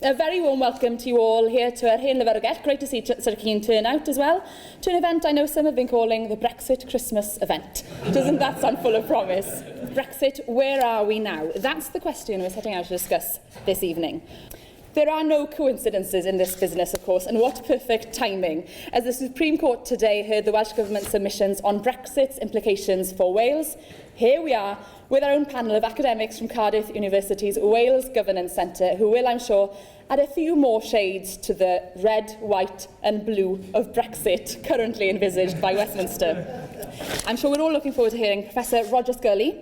A very warm welcome to you all here to our Hen Lyfrgell. Great to see such a keen turnout as well. To an event I know some have been calling the Brexit Christmas event. Doesn't that sound full of promise? Brexit, where are we now? That's the question we're setting out to discuss this evening. There are no coincidences in this business, of course, and what perfect timing, as the Supreme Court today heard the Welsh Government's submissions on Brexit's implications for Wales. Here we are, with our own panel of academics from Cardiff University's Wales Governance Centre, who will, I'm sure, add a few more shades to the red, white and blue of Brexit currently envisaged by Westminster. I'm sure we're all looking forward to hearing Professor Roger Scully,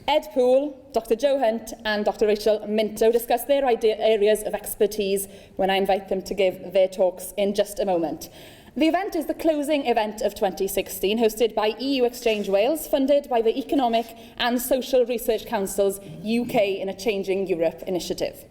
Ed Poole, Dr Joanne Hunt and Dr Rachel Minto discuss their areas of expertise when I invite them to give their talks in just a moment. The event is the closing event of 2016, hosted by EU Exchange Wales, funded by the Economic and Social Research Council's UK in a Changing Europe initiative.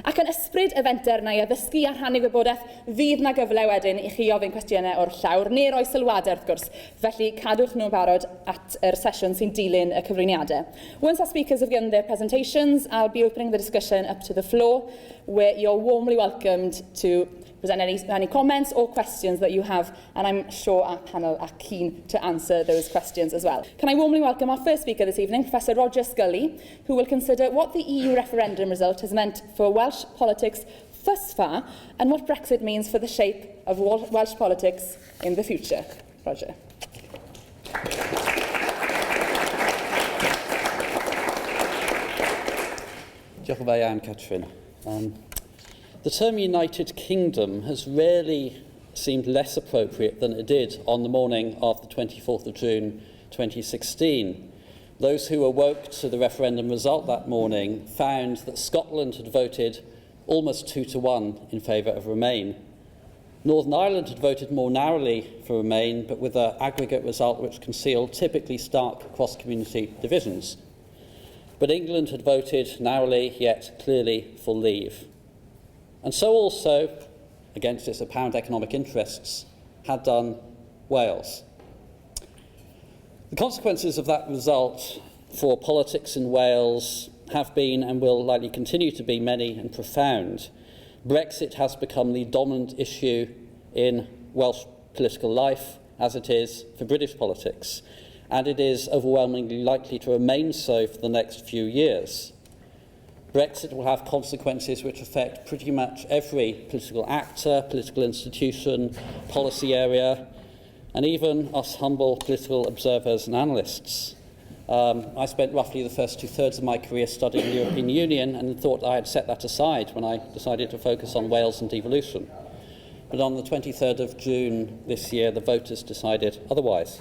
Ac yn ysbryd y fenter na i addysgu a rhannu gwybodaeth, fydd na gyfle wedyn i chi ofyn cwestiynau o'r llawr, neu'r oes sylwadau wrth gwrs, felly cadwch nhw'n barod at yr sesiwn sy'n dilyn y cyflwyniadau. Once our speakers have given their presentations, I'll be opening the discussion up to the floor, where you're warmly welcomed to present any comments or questions that you have, and I'm sure our panel are keen to answer those questions as well. Can I warmly welcome our first speaker this evening, Professor Roger Scully, who will consider what the EU referendum result has meant for Welsh politics thus far and what Brexit means for the shape of Welsh politics in the future. Roger. Diolch yn fawr iawn, Catrin. The term United Kingdom has rarely seemed less appropriate than it did on the morning of the 24th of June 2016. Those who awoke to the referendum result that morning found that Scotland had voted almost 2-1 in favour of Remain. Northern Ireland had voted more narrowly for Remain, but with an aggregate result which concealed typically stark cross-community divisions. But England had voted narrowly yet clearly for Leave. And so also, against its apparent economic interests, had done Wales. The consequences of that result for politics in Wales have been and will likely continue to be many and profound. Brexit has become the dominant issue in Welsh political life, as it is for British politics, and it is overwhelmingly likely to remain so for the next few years. Brexit will have consequences which affect pretty much every political actor, political institution, policy area, and even us humble political observers and analysts. I spent roughly the first two-thirds of my career studying the European Union and thought I had set that aside when I decided to focus on Wales and devolution. But on the 23rd of June this year, the voters decided otherwise.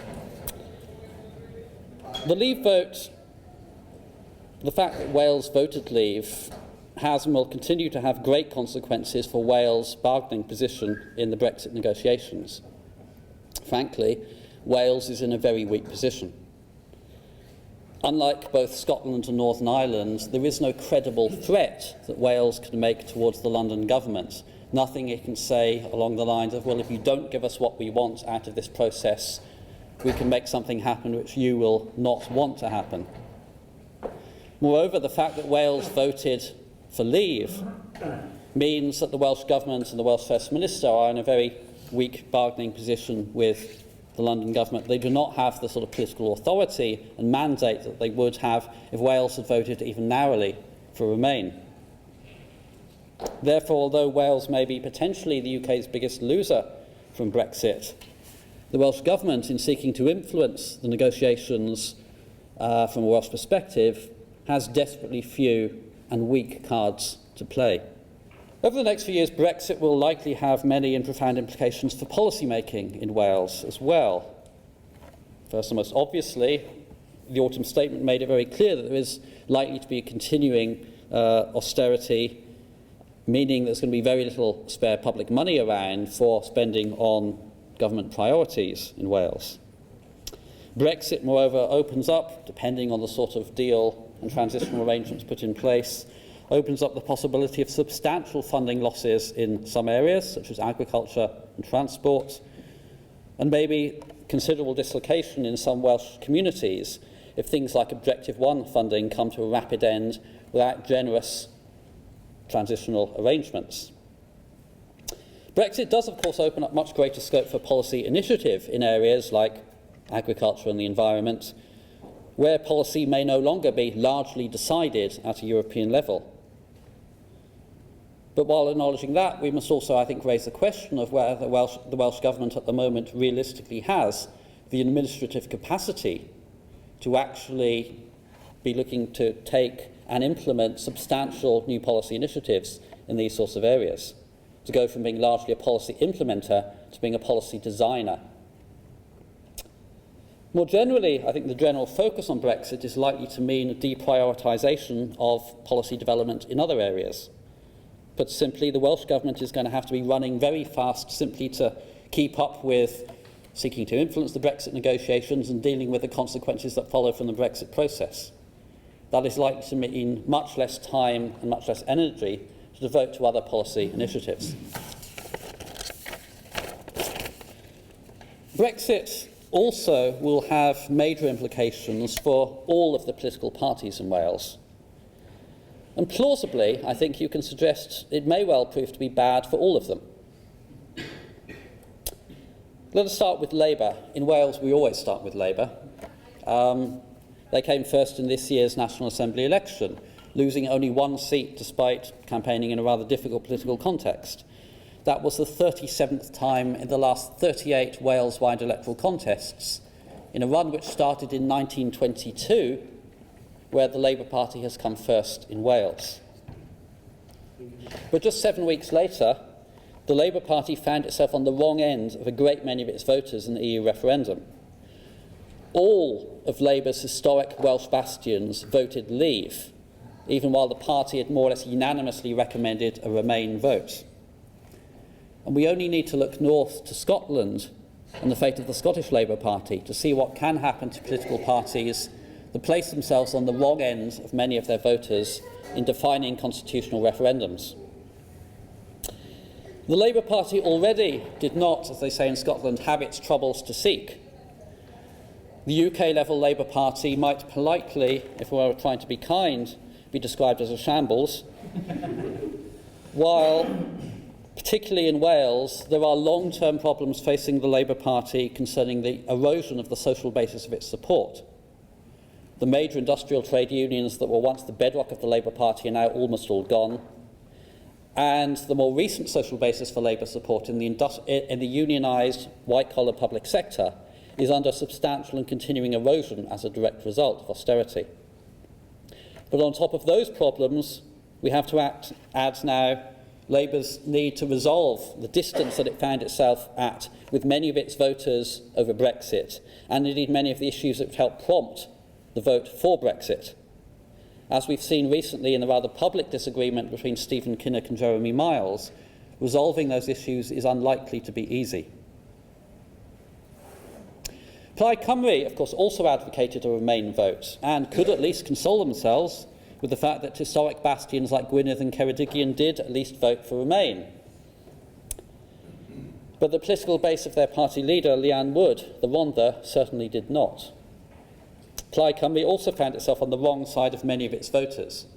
The Leave vote, the fact that Wales voted Leave, has and will continue to have great consequences for Wales' bargaining position in the Brexit negotiations. Frankly, Wales is in a very weak position. Unlike both Scotland and Northern Ireland, there is no credible threat that Wales can make towards the London government. Nothing it can say along the lines of, well, if you don't give us what we want out of this process, we can make something happen which you will not want to happen. Moreover, the fact that Wales voted for Leave means that the Welsh Government and the Welsh First Minister are in a very weak bargaining position with the London Government. They do not have the sort of political authority and mandate that they would have if Wales had voted even narrowly for Remain. Therefore, although Wales may be potentially the UK's biggest loser from Brexit, the Welsh Government, in seeking to influence the negotiations from a Welsh perspective, has desperately few and weak cards to play. Over the next few years, Brexit will likely have many and profound implications for policy making in Wales as well. First and most obviously, the autumn statement made it very clear that there is likely to be a continuing austerity, meaning there's going to be very little spare public money around for spending on government priorities in Wales. Brexit, moreover, opens up, depending on the sort of deal and transitional arrangements put in place, opens up the possibility of substantial funding losses in some areas, such as agriculture and transport, and maybe considerable dislocation in some Welsh communities if things like Objective 1 funding come to a rapid end without generous transitional arrangements. Brexit does, of course, open up much greater scope for policy initiative in areas like agriculture and the environment, where policy may no longer be largely decided at a European level. But while acknowledging that, we must also, I think, raise the question of whether the Welsh Government at the moment realistically has the administrative capacity to actually be looking to take and implement substantial new policy initiatives in these sorts of areas, to go from being largely a policy implementer to being a policy designer. More generally, I think the general focus on Brexit is likely to mean a deprioritisation of policy development in other areas. Put simply, the Welsh Government is going to have to be running very fast simply to keep up with seeking to influence the Brexit negotiations and dealing with the consequences that follow from the Brexit process. That is likely to mean much less time and much less energy to devote to other policy initiatives. Brexit also will have major implications for all of the political parties in Wales. And plausibly, I think you can suggest it may well prove to be bad for all of them. Let us start with Labour. In Wales, we always start with Labour. They came first in this year's National Assembly election, losing only one seat despite campaigning in a rather difficult political context. That was the 37th time in the last 38 Wales-wide electoral contests, in a run which started in 1922, where the Labour Party has come first in Wales. But just 7 weeks later, the Labour Party found itself on the wrong end of a great many of its voters in the EU referendum. All of Labour's historic Welsh bastions voted Leave, even while the party had more or less unanimously recommended a Remain vote. And we only need to look north to Scotland and the fate of the Scottish Labour Party to see what can happen to political parties that place themselves on the wrong end of many of their voters in defining constitutional referendums. The Labour Party already did not, as they say in Scotland, have its troubles to seek. The UK-level Labour Party might politely, if we were trying to be kind, be described as a shambles, while, particularly in Wales, there are long-term problems facing the Labour Party concerning the erosion of the social basis of its support. The major industrial trade unions that were once the bedrock of the Labour Party are now almost all gone, and the more recent social basis for Labour support in the unionised, white-collar public sector is under substantial and continuing erosion as a direct result of austerity. But on top of those problems, we have to add now Labour's need to resolve the distance that it found itself at with many of its voters over Brexit, and indeed many of the issues that helped prompt the vote for Brexit. As we've seen recently in the rather public disagreement between Stephen Kinnock and Jeremy Miles, resolving those issues is unlikely to be easy. Plaid Cymru, of course, also advocated a Remain vote and could at least console themselves with the fact that historic bastions like Gwynedd and Ceredigion did at least vote for Remain. But the political base of their party leader, Leanne Wood, the Rhondda, certainly did not. Plaid Cymru also found itself on the wrong side of many of its voters.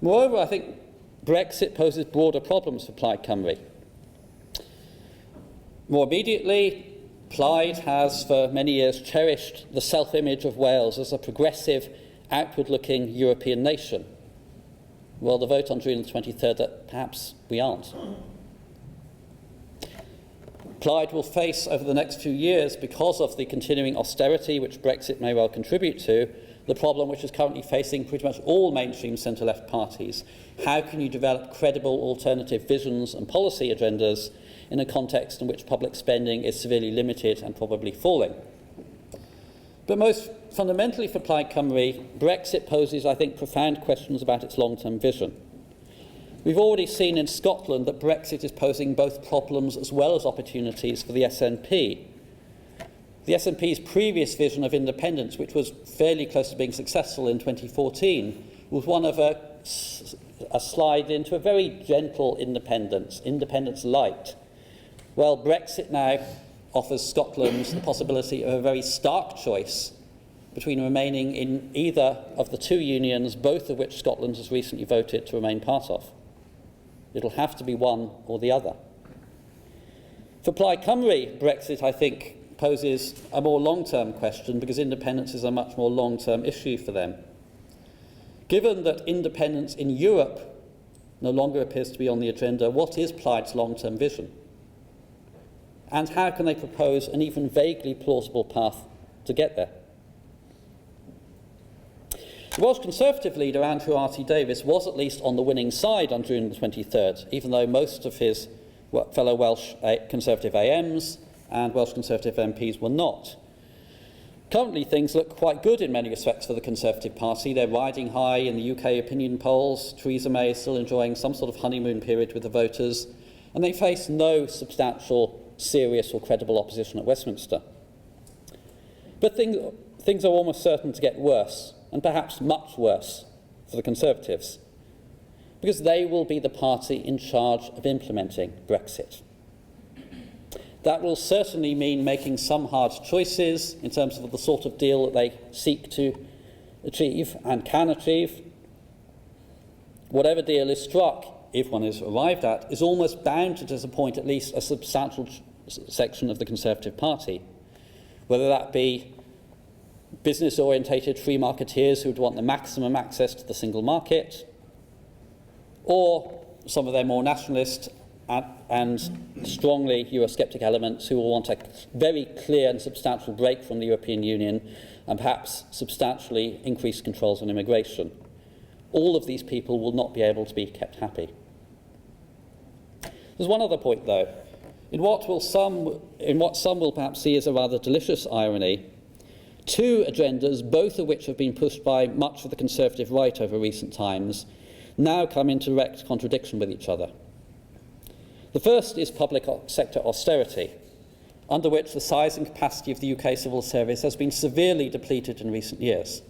Moreover, I think Brexit poses broader problems for Plaid Cymru. More immediately, Plaid has for many years cherished the self-image of Wales as a progressive, outward-looking European nation. Well, the vote on June the 23rd that perhaps we aren't. Plaid will face over the next few years, because of the continuing austerity which Brexit may well contribute to, the problem which is currently facing pretty much all mainstream centre-left parties. How can you develop credible alternative visions and policy agendas in a context in which public spending is severely limited and probably falling? But most fundamentally for Plaid Cymru, Brexit poses, I think, profound questions about its long-term vision. We've already seen in Scotland that Brexit is posing both problems as well as opportunities for the SNP. The SNP's previous vision of independence, which was fairly close to being successful in 2014, was one of a slide into a very gentle independence light. Well, Brexit now offers Scotland the possibility of a very stark choice between remaining in either of the two unions, both of which Scotland has recently voted to remain part of. It'll have to be one or the other. For Plaid Cymru, Brexit, I think, poses a more long-term question because independence is a much more long-term issue for them. Given that independence in Europe no longer appears to be on the agenda, what is Plaid's long-term vision? And how can they propose an even vaguely plausible path to get there? The Welsh Conservative leader, Andrew R.T. Davies, was at least on the winning side on June the 23rd, even though most of his fellow Welsh Conservative AMs and Welsh Conservative MPs were not. Currently, things look quite good in many respects for the Conservative Party. They're riding high in the UK opinion polls. Theresa May is still enjoying some sort of honeymoon period with the voters, and they face no substantial, serious or credible opposition at Westminster. But things are almost certain to get worse, and perhaps much worse, for the Conservatives, because they will be the party in charge of implementing Brexit. That will certainly mean making some hard choices in terms of the sort of deal that they seek to achieve and can achieve. Whatever deal is struck, if one is arrived at, is almost bound to disappoint at least a substantial section of the Conservative Party, whether that be business-orientated free marketeers who would want the maximum access to the single market, or some of their more nationalist and strongly Eurosceptic elements who will want a very clear and substantial break from the European Union and perhaps substantially increased controls on immigration. All of these people will not be able to be kept happy. There's one other point, though. In what some will perhaps see as a rather delicious irony, two agendas, both of which have been pushed by much of the Conservative right over recent times, now come into direct contradiction with each other. The first is public sector austerity, under which the size and capacity of the UK civil service has been severely depleted in recent years,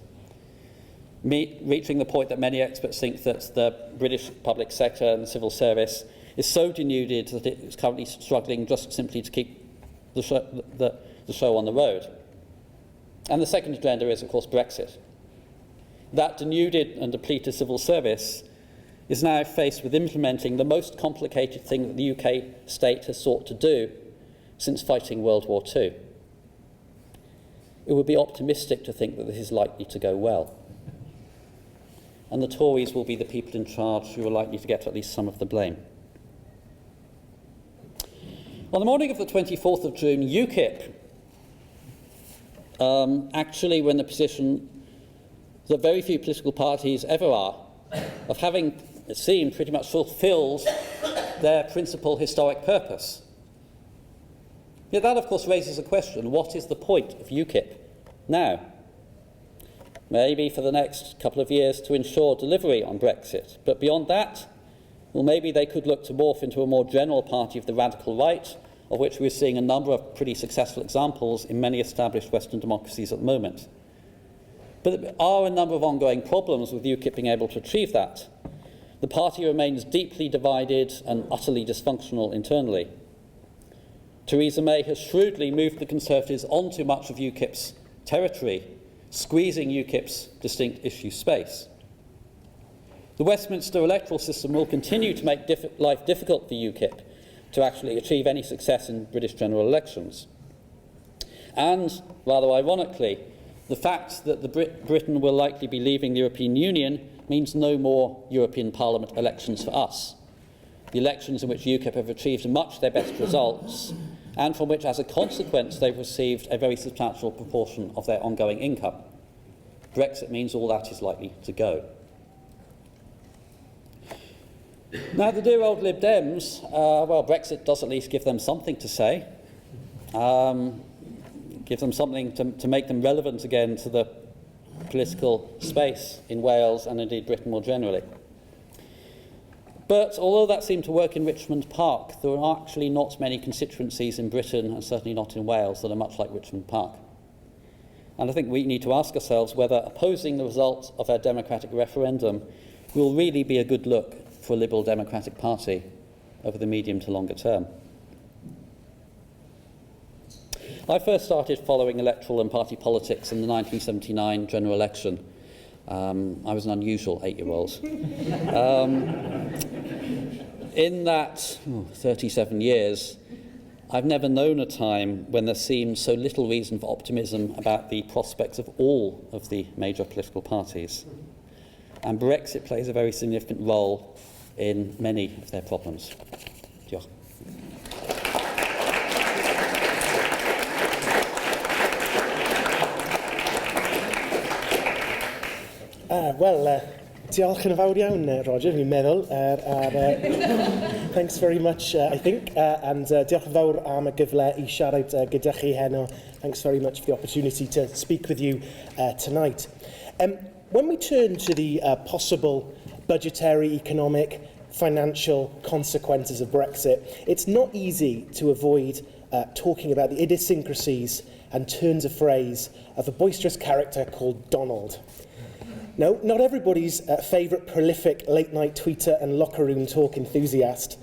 reaching the point that many experts think that the British public sector and the civil service is so denuded that it is currently struggling just simply to keep the show on the road. And the second agenda is, of course, Brexit. That denuded and depleted civil service is now faced with implementing the most complicated thing that the UK state has sought to do since fighting World War II. It would be optimistic to think that this is likely to go well. And the Tories will be the people in charge who are likely to get at least some of the blame. On the morning of the 24th of June, UKIP actually were in the position that very few political parties ever are, of having, it seemed, pretty much fulfilled their principal historic purpose. Yet that, of course, raises a question: what is the point of UKIP now? Maybe for the next couple of years to ensure delivery on Brexit, but beyond that, well, maybe they could look to morph into a more general party of the radical right, of which we're seeing a number of pretty successful examples in many established Western democracies at the moment. But there are a number of ongoing problems with UKIP being able to achieve that. The party remains deeply divided and utterly dysfunctional internally. Theresa May has shrewdly moved the Conservatives onto much of UKIP's territory, squeezing UKIP's distinct issue space. The Westminster electoral system will continue to make life difficult for UKIP to actually achieve any success in British general elections. And, rather ironically, the fact that Britain will likely be leaving the European Union means no more European Parliament elections for us. The elections in which UKIP have achieved much their best results, and from which, as a consequence, they've received a very substantial proportion of their ongoing income. Brexit means all that is likely to go. Now, the dear old Lib Dems, well, Brexit does at least give them something to say, give them something to make them relevant again to the political space in Wales and indeed Britain more generally. But although that seemed to work in Richmond Park, there are actually not many constituencies in Britain, and certainly not in Wales, that are much like Richmond Park. And I think we need to ask ourselves whether opposing the result of our democratic referendum will really be a good look for a Liberal Democratic Party over the medium to longer term. I first started following electoral and party politics in the 1979 general election. I was an unusual 8-year-old. In that 37 years, I've never known a time when there seemed so little reason for optimism about the prospects of all of the major political parties. And Brexit plays a very significant role in many of their problems. Diolch. Diolch yn fawr iawn, Roger, fi'n meddwl. Thanks very much, I think, and diolch yn fawr am y gyfle I siarad gyda chi heno. Thanks very much for the opportunity to speak with you tonight. When we turn to the possible budgetary, economic, financial consequences of Brexit, it's not easy to avoid talking about the idiosyncrasies and turns of phrase of a boisterous character called Donald. No, not everybody's favourite prolific late-night tweeter and locker room talk enthusiast,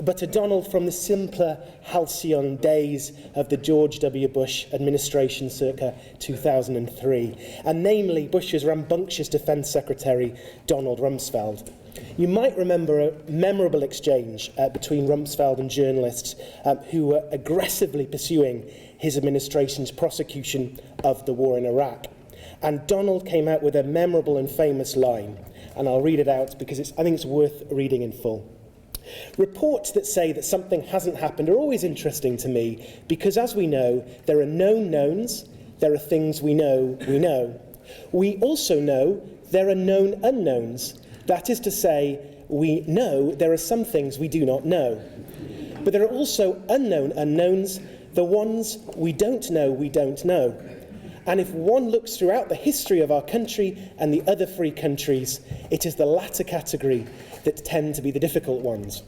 but a Donald from the simpler, halcyon days of the George W. Bush administration circa 2003, and namely Bush's rambunctious Defence Secretary, Donald Rumsfeld. You might remember a memorable exchange between Rumsfeld and journalists who were aggressively pursuing his administration's prosecution of the war in Iraq. And Donald came out with a memorable and famous line, and I'll read it out because I think it's worth reading in full. Reports that say that something hasn't happened are always interesting to me because, as we know, there are known knowns, there are things we know we know. We also know there are known unknowns. That is to say, we know there are some things we do not know. But there are also unknown unknowns, the ones we don't know. And if one looks throughout the history of our country and the other free countries, it is the latter category that tend to be the difficult ones.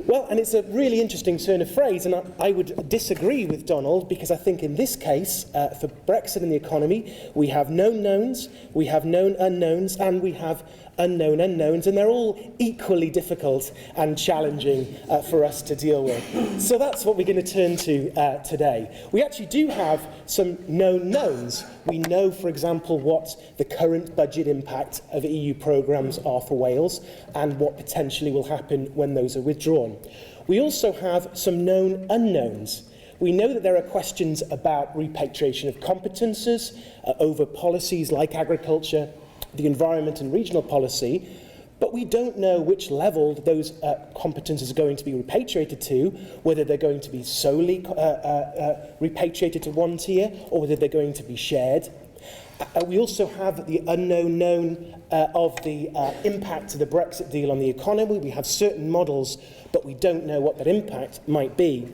Well, and it's a really interesting turn of phrase, and I would disagree with Donald, because I think in this case, for Brexit and the economy, we have known knowns, we have known unknowns, and we have unknown unknowns, and they're all equally difficult and challenging for us to deal with. So that's what we're going to turn to today. We actually do have some known knowns. We know, for example, what the current budget impact of EU programmes are for Wales and what potentially will happen when those are withdrawn. We also have some known unknowns. We know that there are questions about repatriation of competences over policies like agriculture, the environment and regional policy, but we don't know which level those competences are going to be repatriated to, whether they're going to be solely repatriated to one tier or whether they're going to be shared. We also have the unknown known of the impact of the Brexit deal on the economy. We have certain models, but we don't know what that impact might be.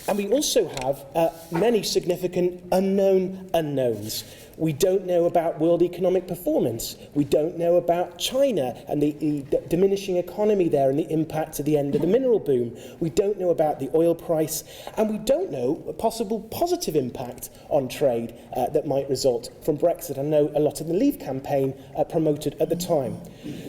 And we also have many significant unknown unknowns. We don't know about world economic performance. We don't know about China and the diminishing economy there and the impact of the end of the mineral boom. We don't know about the oil price, and we don't know a possible positive impact on trade that might result from Brexit. I know a lot of the Leave campaign promoted at the time.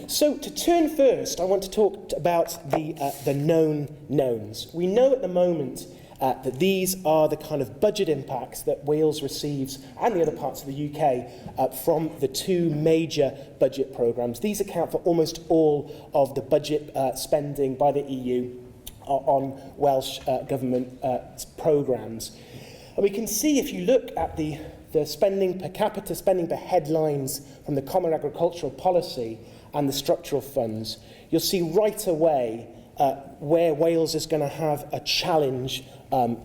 So to turn first, I want to talk about the known knowns. We know at the moment that these are the kind of budget impacts that Wales receives and the other parts of the UK from the two major budget programmes. These account for almost all of the budget spending by the EU on Welsh government programmes. And we can see, if you look at the spending per capita, spending per headlines from the Common Agricultural Policy and the structural funds, you'll see right away where Wales is going to have a challenge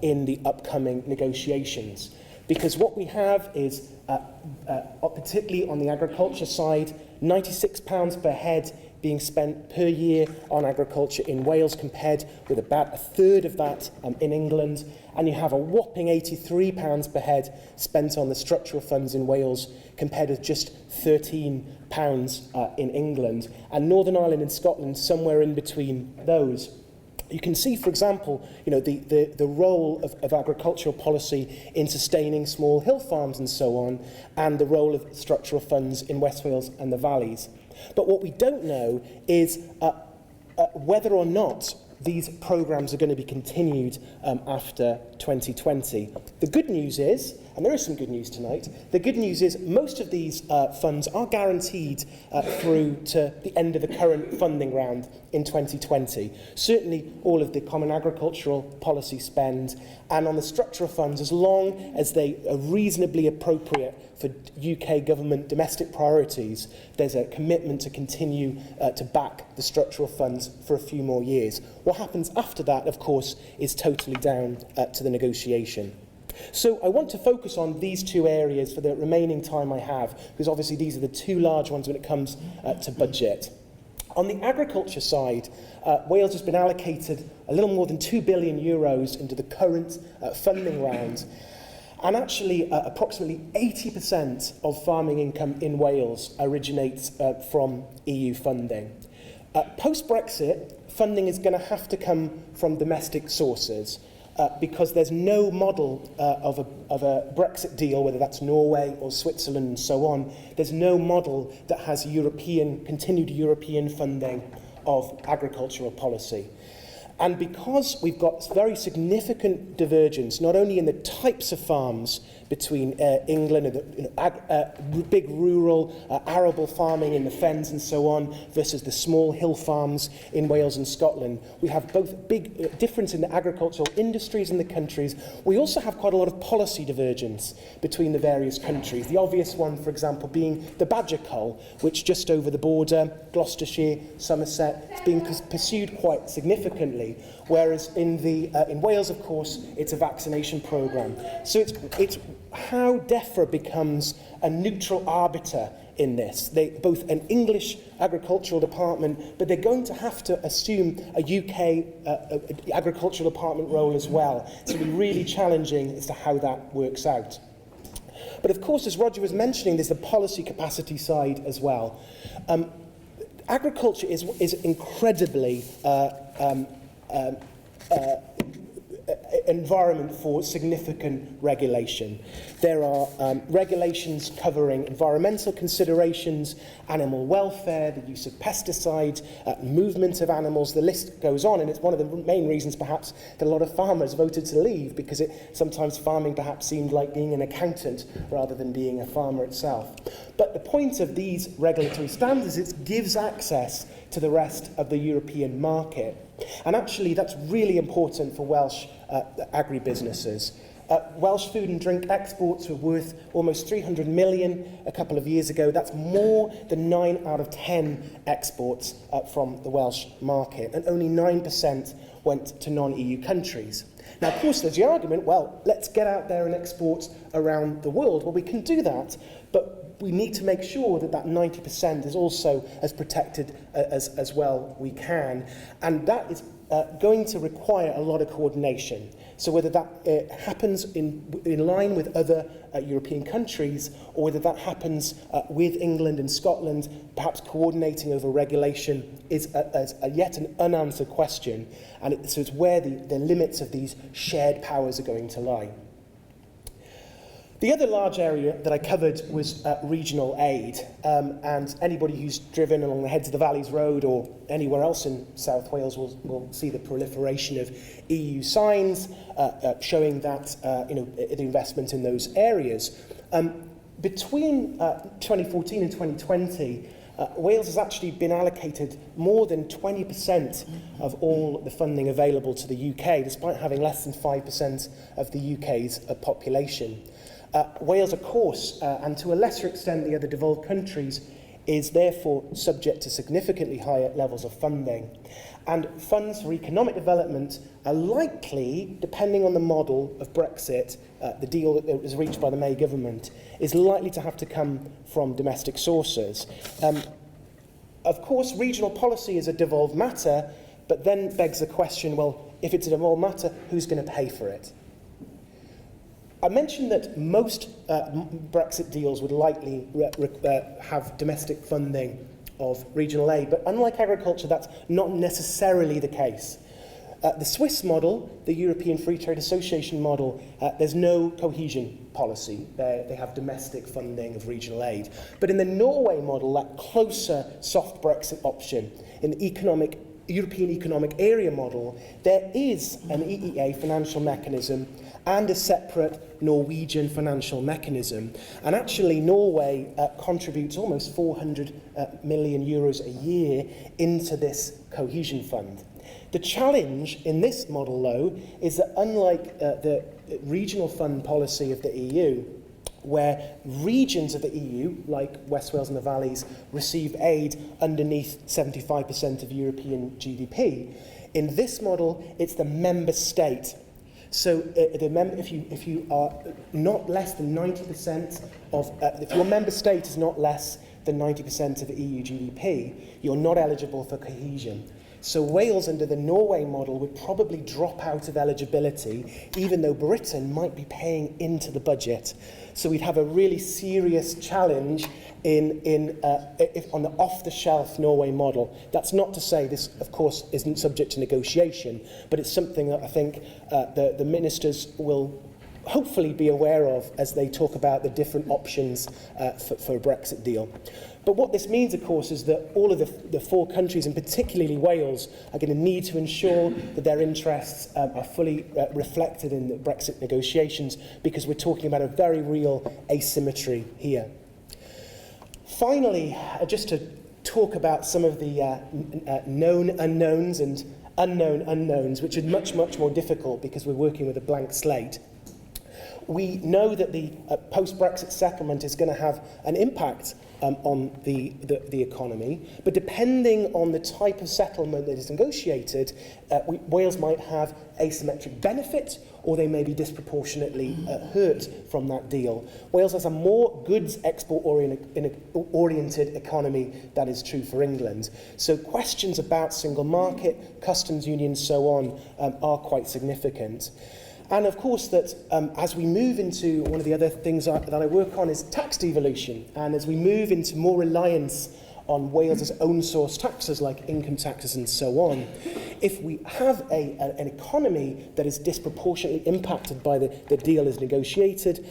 in the upcoming negotiations. Because what we have is, particularly on the agriculture side, £96 per head being spent per year on agriculture in Wales, compared with about a third of that in England. And you have a whopping £83 per head spent on the structural funds in Wales, compared with just £13 in England. And Northern Ireland and Scotland somewhere in between those. You can see, for example, the role of agricultural policy in sustaining small hill farms and so on, and the role of structural funds in West Wales and the valleys. But what we don't know is whether or not these programmes are going to be continued after 2020. The good news is, and there is some good news tonight, the good news is most of these funds are guaranteed through to the end of the current funding round in 2020. Certainly all of the Common Agricultural Policy spend, and on the structural funds, as long as they are reasonably appropriate for UK government domestic priorities, there's a commitment to continue to back the structural funds for a few more years. What happens after that, of course, is totally down to the negotiation. So I want to focus on these two areas for the remaining time I have, because obviously these are the two large ones when it comes to budget. On the agriculture side, Wales has been allocated a little more than €2 billion into the current funding round. And actually, approximately 80% of farming income in Wales originates from EU funding. Post-Brexit, funding is going to have to come from domestic sources because there's no model of a Brexit deal, whether that's Norway or Switzerland and so on. There's no model that has continued European funding of agricultural policy. And because we've got very significant divergence, not only in the types of farms between England and the big rural arable farming in the fens and so on versus the small hill farms in Wales and Scotland, we have both big difference in the agricultural industries in the countries. We also have quite a lot of policy divergence between the various countries. The obvious one, for example, being the badger cull, which just over the border, Gloucestershire, Somerset, is being pursued quite significantly. Whereas in Wales, of course, it's a vaccination programme. So it's how DEFRA becomes a neutral arbiter in this. Both an English agricultural department, but they're going to have to assume a UK agricultural department role as well. It's going to be really challenging as to how that works out. But of course, as Roger was mentioning, there's the policy capacity side as well. Agriculture is incredibly environment for significant regulation. There are regulations covering environmental considerations, animal welfare, the use of pesticides, movement of animals, the list goes on, and it's one of the main reasons perhaps that a lot of farmers voted to leave, because sometimes farming perhaps seemed like being an accountant rather than being a farmer itself. But the point of these regulatory standards is it gives access to the rest of the European market. And actually, that's really important for Welsh agribusinesses. Welsh food and drink exports were worth almost 300 million a couple of years ago. That's more than 9 out of 10 exports from the Welsh market, and only 9% went to non-EU countries. Now, of course, there's the argument, well, let's get out there and export around the world. Well, we can do that, but we need to make sure that that 90% is also as protected as well we can. And that is going to require a lot of coordination. So whether that happens in line with other European countries, or whether that happens with England and Scotland, perhaps coordinating over regulation, is yet an unanswered question. And so it's where the limits of these shared powers are going to lie. The other large area that I covered was regional aid, and anybody who's driven along the Heads of the Valleys Road or anywhere else in South Wales will see the proliferation of EU signs showing that the investment in those areas. Between 2014 and 2020, Wales has actually been allocated more than 20% of all the funding available to the UK, despite having less than 5% of the UK's population. Wales, of course, and to a lesser extent the other devolved countries, is therefore subject to significantly higher levels of funding. And funds for economic development are likely, depending on the model of Brexit, the deal that was reached by the May government, is likely to have to come from domestic sources. Of course, regional policy is a devolved matter, but then begs the question, well, if it's a devolved matter, who's going to pay for it? I mentioned that most Brexit deals would likely have domestic funding of regional aid, but unlike agriculture, that's not necessarily the case. The Swiss model, the European Free Trade Association model, there's no cohesion policy. They have domestic funding of regional aid. But in the Norway model, that closer soft Brexit option, in the economic European Economic Area model, there is an EEA financial mechanism and a separate Norwegian financial mechanism. And actually, Norway contributes almost 400 million euros a year into this cohesion fund. The challenge in this model, though, is that unlike the regional fund policy of the EU, where regions of the EU, like West Wales and the Valleys, receive aid underneath 75% of European GDP, in this model, it's the member state. So if you are not less than 90% of, if your member state is not less than 90% of EU GDP, you're not eligible for cohesion. So Wales, under the Norway model, would probably drop out of eligibility, even though Britain might be paying into the budget. So we'd have a really serious challenge on the off-the-shelf Norway model. That's not to say this, of course, isn't subject to negotiation, but it's something that I think the ministers will hopefully be aware of as they talk about the different options for a Brexit deal. But what this means, of course, is that all of the four countries, and particularly Wales, are going to need to ensure that their interests are fully reflected in the Brexit negotiations, because we're talking about a very real asymmetry here. Finally, just to talk about some of the known unknowns and unknown unknowns, which are much, much more difficult because we're working with a blank slate. We know that the post-Brexit settlement is going to have an impact on the economy, but depending on the type of settlement that is negotiated, Wales might have asymmetric benefit, or they may be disproportionately hurt from that deal. Wales has a more goods export-oriented economy than is true for England. So questions about single market, customs union, so on, are quite significant. And of course that as we move into, one of the other things that I work on is tax devolution, and as we move into more reliance on Wales's own source taxes like income taxes and so on, if we have an economy that is disproportionately impacted by the deal as negotiated,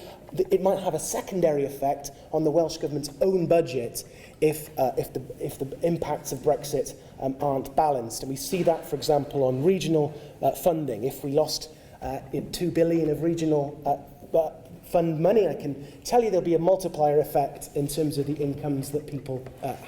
it might have a secondary effect on the Welsh Government's own budget if the impacts of Brexit aren't balanced. And we see that, for example, on regional funding. If we lost 2 billion of regional fund money, I can tell you there'll be a multiplier effect in terms of the incomes that people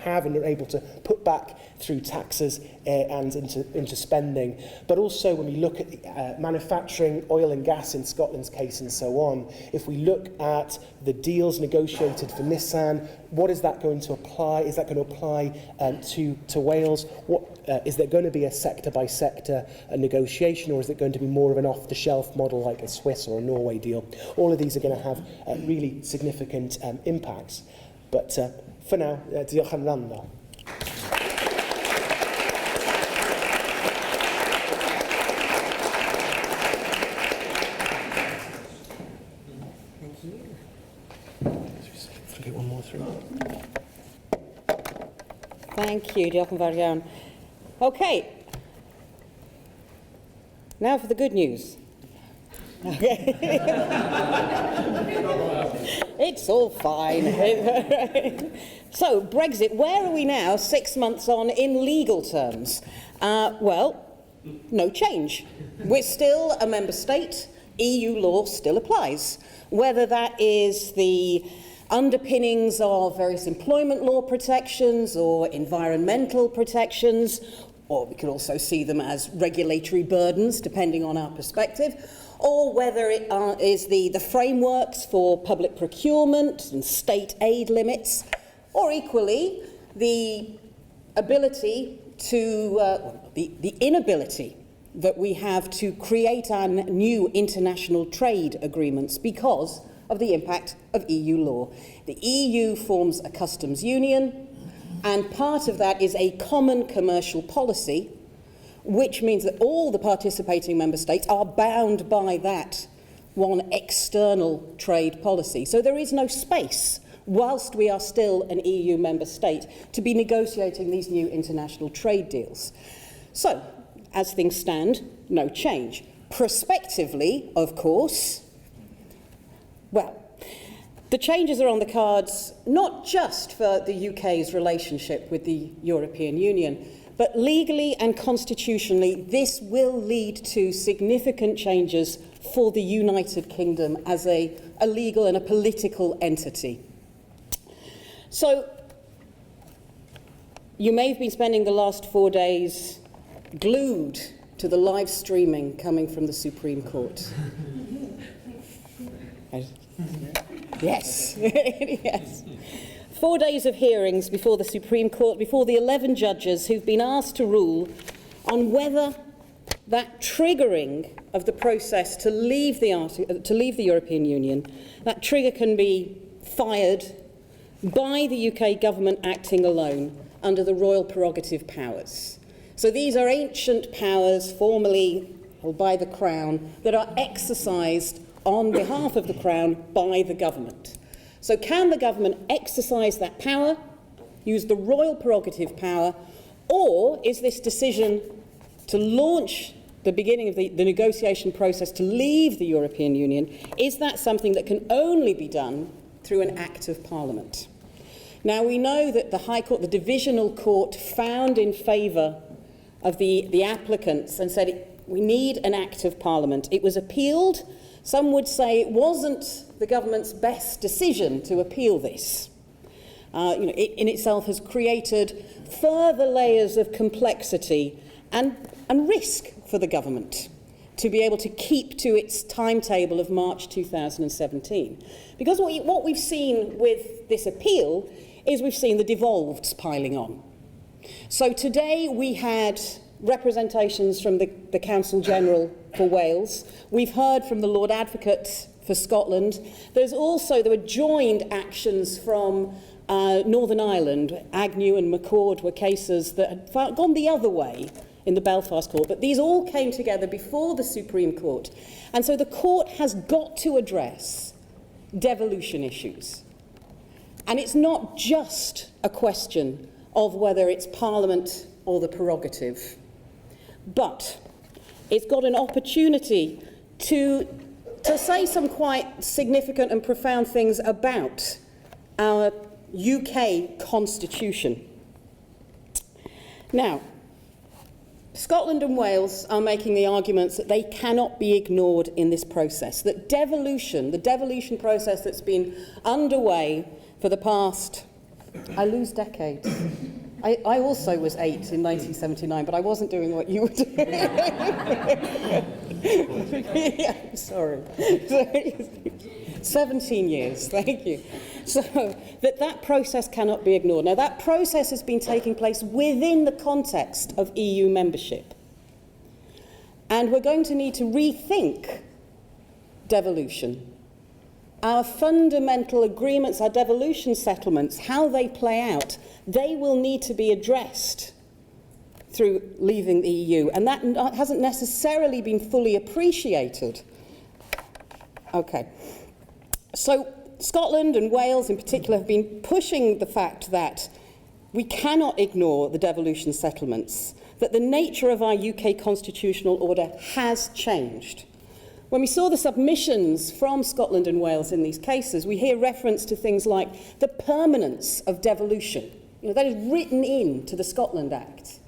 have and are able to put back through taxes and into spending. But also when we look at manufacturing, oil and gas in Scotland's case and so on, if we look at the deals negotiated for Nissan, what is that going to apply? Is that going to apply to Wales? Is there going to be a sector-by-sector negotiation, or is it going to be more of an off-the-shelf model like a Swiss or a Norway deal? All of these are going to have really significant impacts. But for now, diolch am wrando. Thank you. Let's get one more through. Thank you, diolch yn fawr iawn. Okay. Now for the good news. Okay. It's all fine. So, Brexit, where are we now 6 months on in legal terms? Well, no change. We're still a member state. EU law still applies. Whether that is the underpinnings of various employment law protections or environmental protections, or we could also see them as regulatory burdens, depending on our perspective, or whether it is the frameworks for public procurement and state aid limits, or equally the ability to, the inability that we have to create our new international trade agreements because of the impact of EU law. The EU forms a customs union, and part of that is a common commercial policy, which means that all the participating member states are bound by that one external trade policy. So there is no space, whilst we are still an EU member state, to be negotiating these new international trade deals. So, as things stand, no change. Prospectively, of course, well, the changes are on the cards not just for the UK's relationship with the European Union, But legally and constitutionally, this will lead to significant changes for the United Kingdom as a legal and a political entity. So, you may have been spending the last 4 days glued to the live streaming coming from the Supreme Court. Yes, yes. 4 days of hearings before the Supreme Court, before the 11 judges who've been asked to rule on whether that triggering of the process to leave the European Union, that trigger can be fired by the UK government acting alone under the royal prerogative powers. So these are ancient powers formerly held by the Crown that are exercised on behalf of the Crown by the government. So can the government exercise that power, use the royal prerogative power, or is this decision to launch the beginning of the negotiation process to leave the European Union, is that something that can only be done through an Act of Parliament? Now, we know that the High Court, the Divisional Court, found in favour of the applicants and said we need an Act of Parliament. It was appealed. Some would say it wasn't the government's best decision to appeal this. It in itself has created further layers of complexity and risk for the government to be able to keep to its timetable of March 2017. Because what we've seen with this appeal is we've seen the devolveds piling on. So today we had representations from the Counsel General for Wales. We've heard from the Lord Advocate for Scotland. There were joined actions from Northern Ireland. Agnew and McCord were cases that had gone the other way in the Belfast Court, but these all came together before the Supreme Court. And so the court has got to address devolution issues. And it's not just a question of whether it's Parliament or the prerogative, but it's got an opportunity to say some quite significant and profound things about our UK constitution. Now, Scotland and Wales are making the arguments that they cannot be ignored in this process, that the devolution process that's been underway for the past, I lose decades. I also was 8 in 1979, but I wasn't doing what you were doing. Yeah, sorry. 17 years, thank you. So that process cannot be ignored. Now, that process has been taking place within the context of EU membership. And we're going to need to rethink devolution. Our fundamental agreements, our devolution settlements, how they play out, they will need to be addressed through leaving the EU. And that hasn't necessarily been fully appreciated. Okay. So Scotland and Wales in particular have been pushing the fact that we cannot ignore the devolution settlements, that the nature of our UK constitutional order has changed. When we saw the submissions from Scotland and Wales in these cases, we hear reference to things like the permanence of devolution. That is written into the Scotland Act.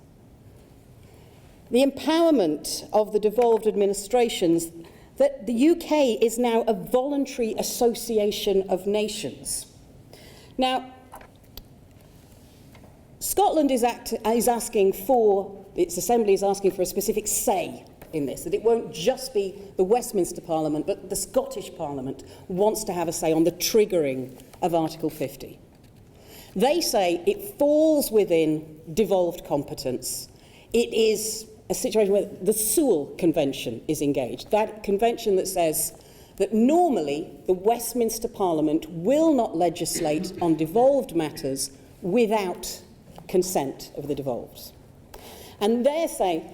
The empowerment of the devolved administrations, that the UK is now a voluntary association of nations. Now, Scotland is asking for, its assembly is asking for a specific say in this, that it won't just be the Westminster Parliament, but the Scottish Parliament wants to have a say on the triggering of Article 50. They say it falls within devolved competence. It is a situation where the Sewell Convention is engaged, that convention that says that normally the Westminster Parliament will not legislate on devolved matters without consent of the devolved. And they're saying,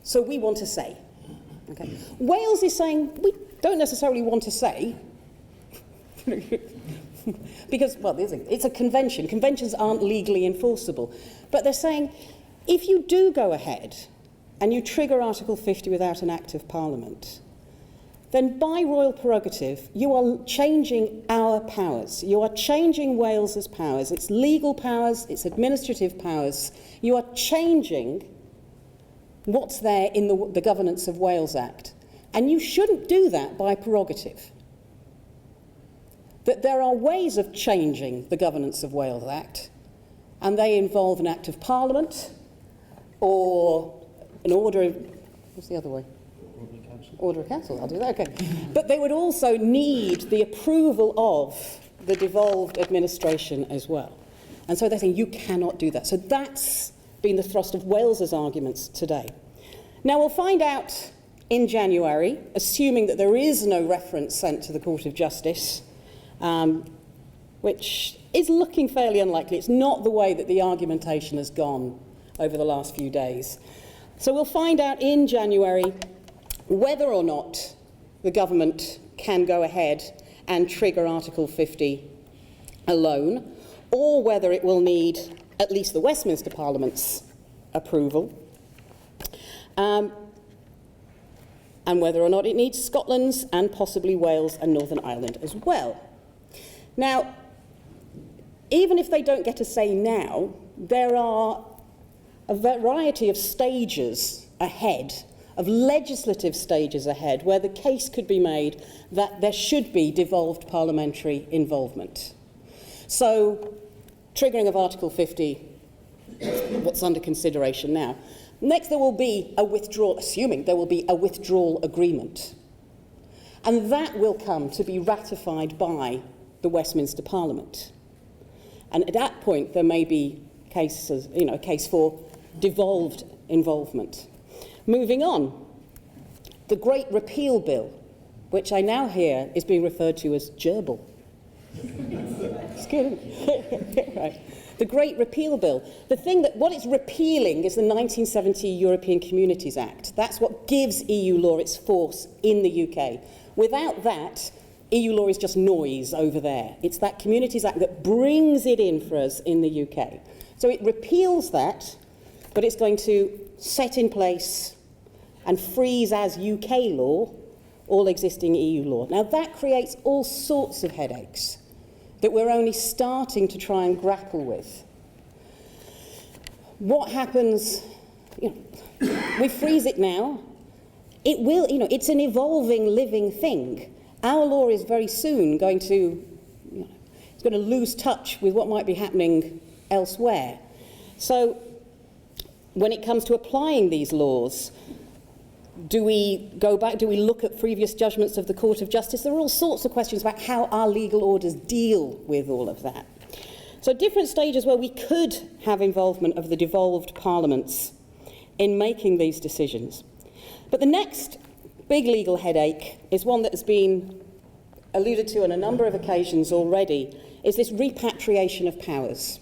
so we want to say. Okay. Wales is saying, we don't necessarily want to say, because, well, it's a convention. Conventions aren't legally enforceable. But they're saying, if you do go ahead and you trigger Article 50 without an Act of Parliament, then by royal prerogative, you are changing our powers. You are changing Wales's powers, its legal powers, its administrative powers. You are changing what's there in the Governance of Wales Act. And you shouldn't do that by prerogative. That there are ways of changing the Governance of Wales Act, and they involve an Act of Parliament or an order of... What's the other way? Order of Council, I'll do that, okay. But they would also need the approval of the devolved administration as well. And so they're saying you cannot do that. So that's been the thrust of Wales's arguments today. Now we'll find out in January, assuming that there is no reference sent to the Court of Justice, which is looking fairly unlikely. It's not the way that the argumentation has gone over the last few days. So we'll find out in January whether or not the government can go ahead and trigger Article 50 alone, or whether it will need at least the Westminster Parliament's approval, and whether or not it needs Scotland's and possibly Wales and Northern Ireland as well. Now, even if they don't get a say now, there are a variety of stages ahead, of legislative stages ahead, where the case could be made that there should be devolved parliamentary involvement. So, triggering of Article 50, what's under consideration now. Next, there will be a withdrawal, assuming there will be a withdrawal agreement. And that will come to be ratified by the Westminster Parliament. And at that point, there may be cases, a case for devolved involvement. Moving on, the Great Repeal Bill, which I now hear is being referred to as gerbil. It's good, isn't it? Right. The Great Repeal Bill. The thing that, what it's repealing is the 1970 European Communities Act. That's what gives EU law its force in the UK. Without that, EU law is just noise over there. It's that Communities Act that brings it in for us in the UK. So it repeals that, but it's going to set in place and freeze as UK law all existing EU law. Now that creates all sorts of headaches that we're only starting to try and grapple with. What happens, we freeze it now, it will, it's an evolving, living thing. Our law is very soon going to, it's going to lose touch with what might be happening elsewhere. So when it comes to applying these laws, do we go back, do we look at previous judgments of the Court of Justice? There are all sorts of questions about how our legal orders deal with all of that. So different stages where we could have involvement of the devolved parliaments in making these decisions. But the next big legal headache is one that has been alluded to on a number of occasions already, is this repatriation of powers.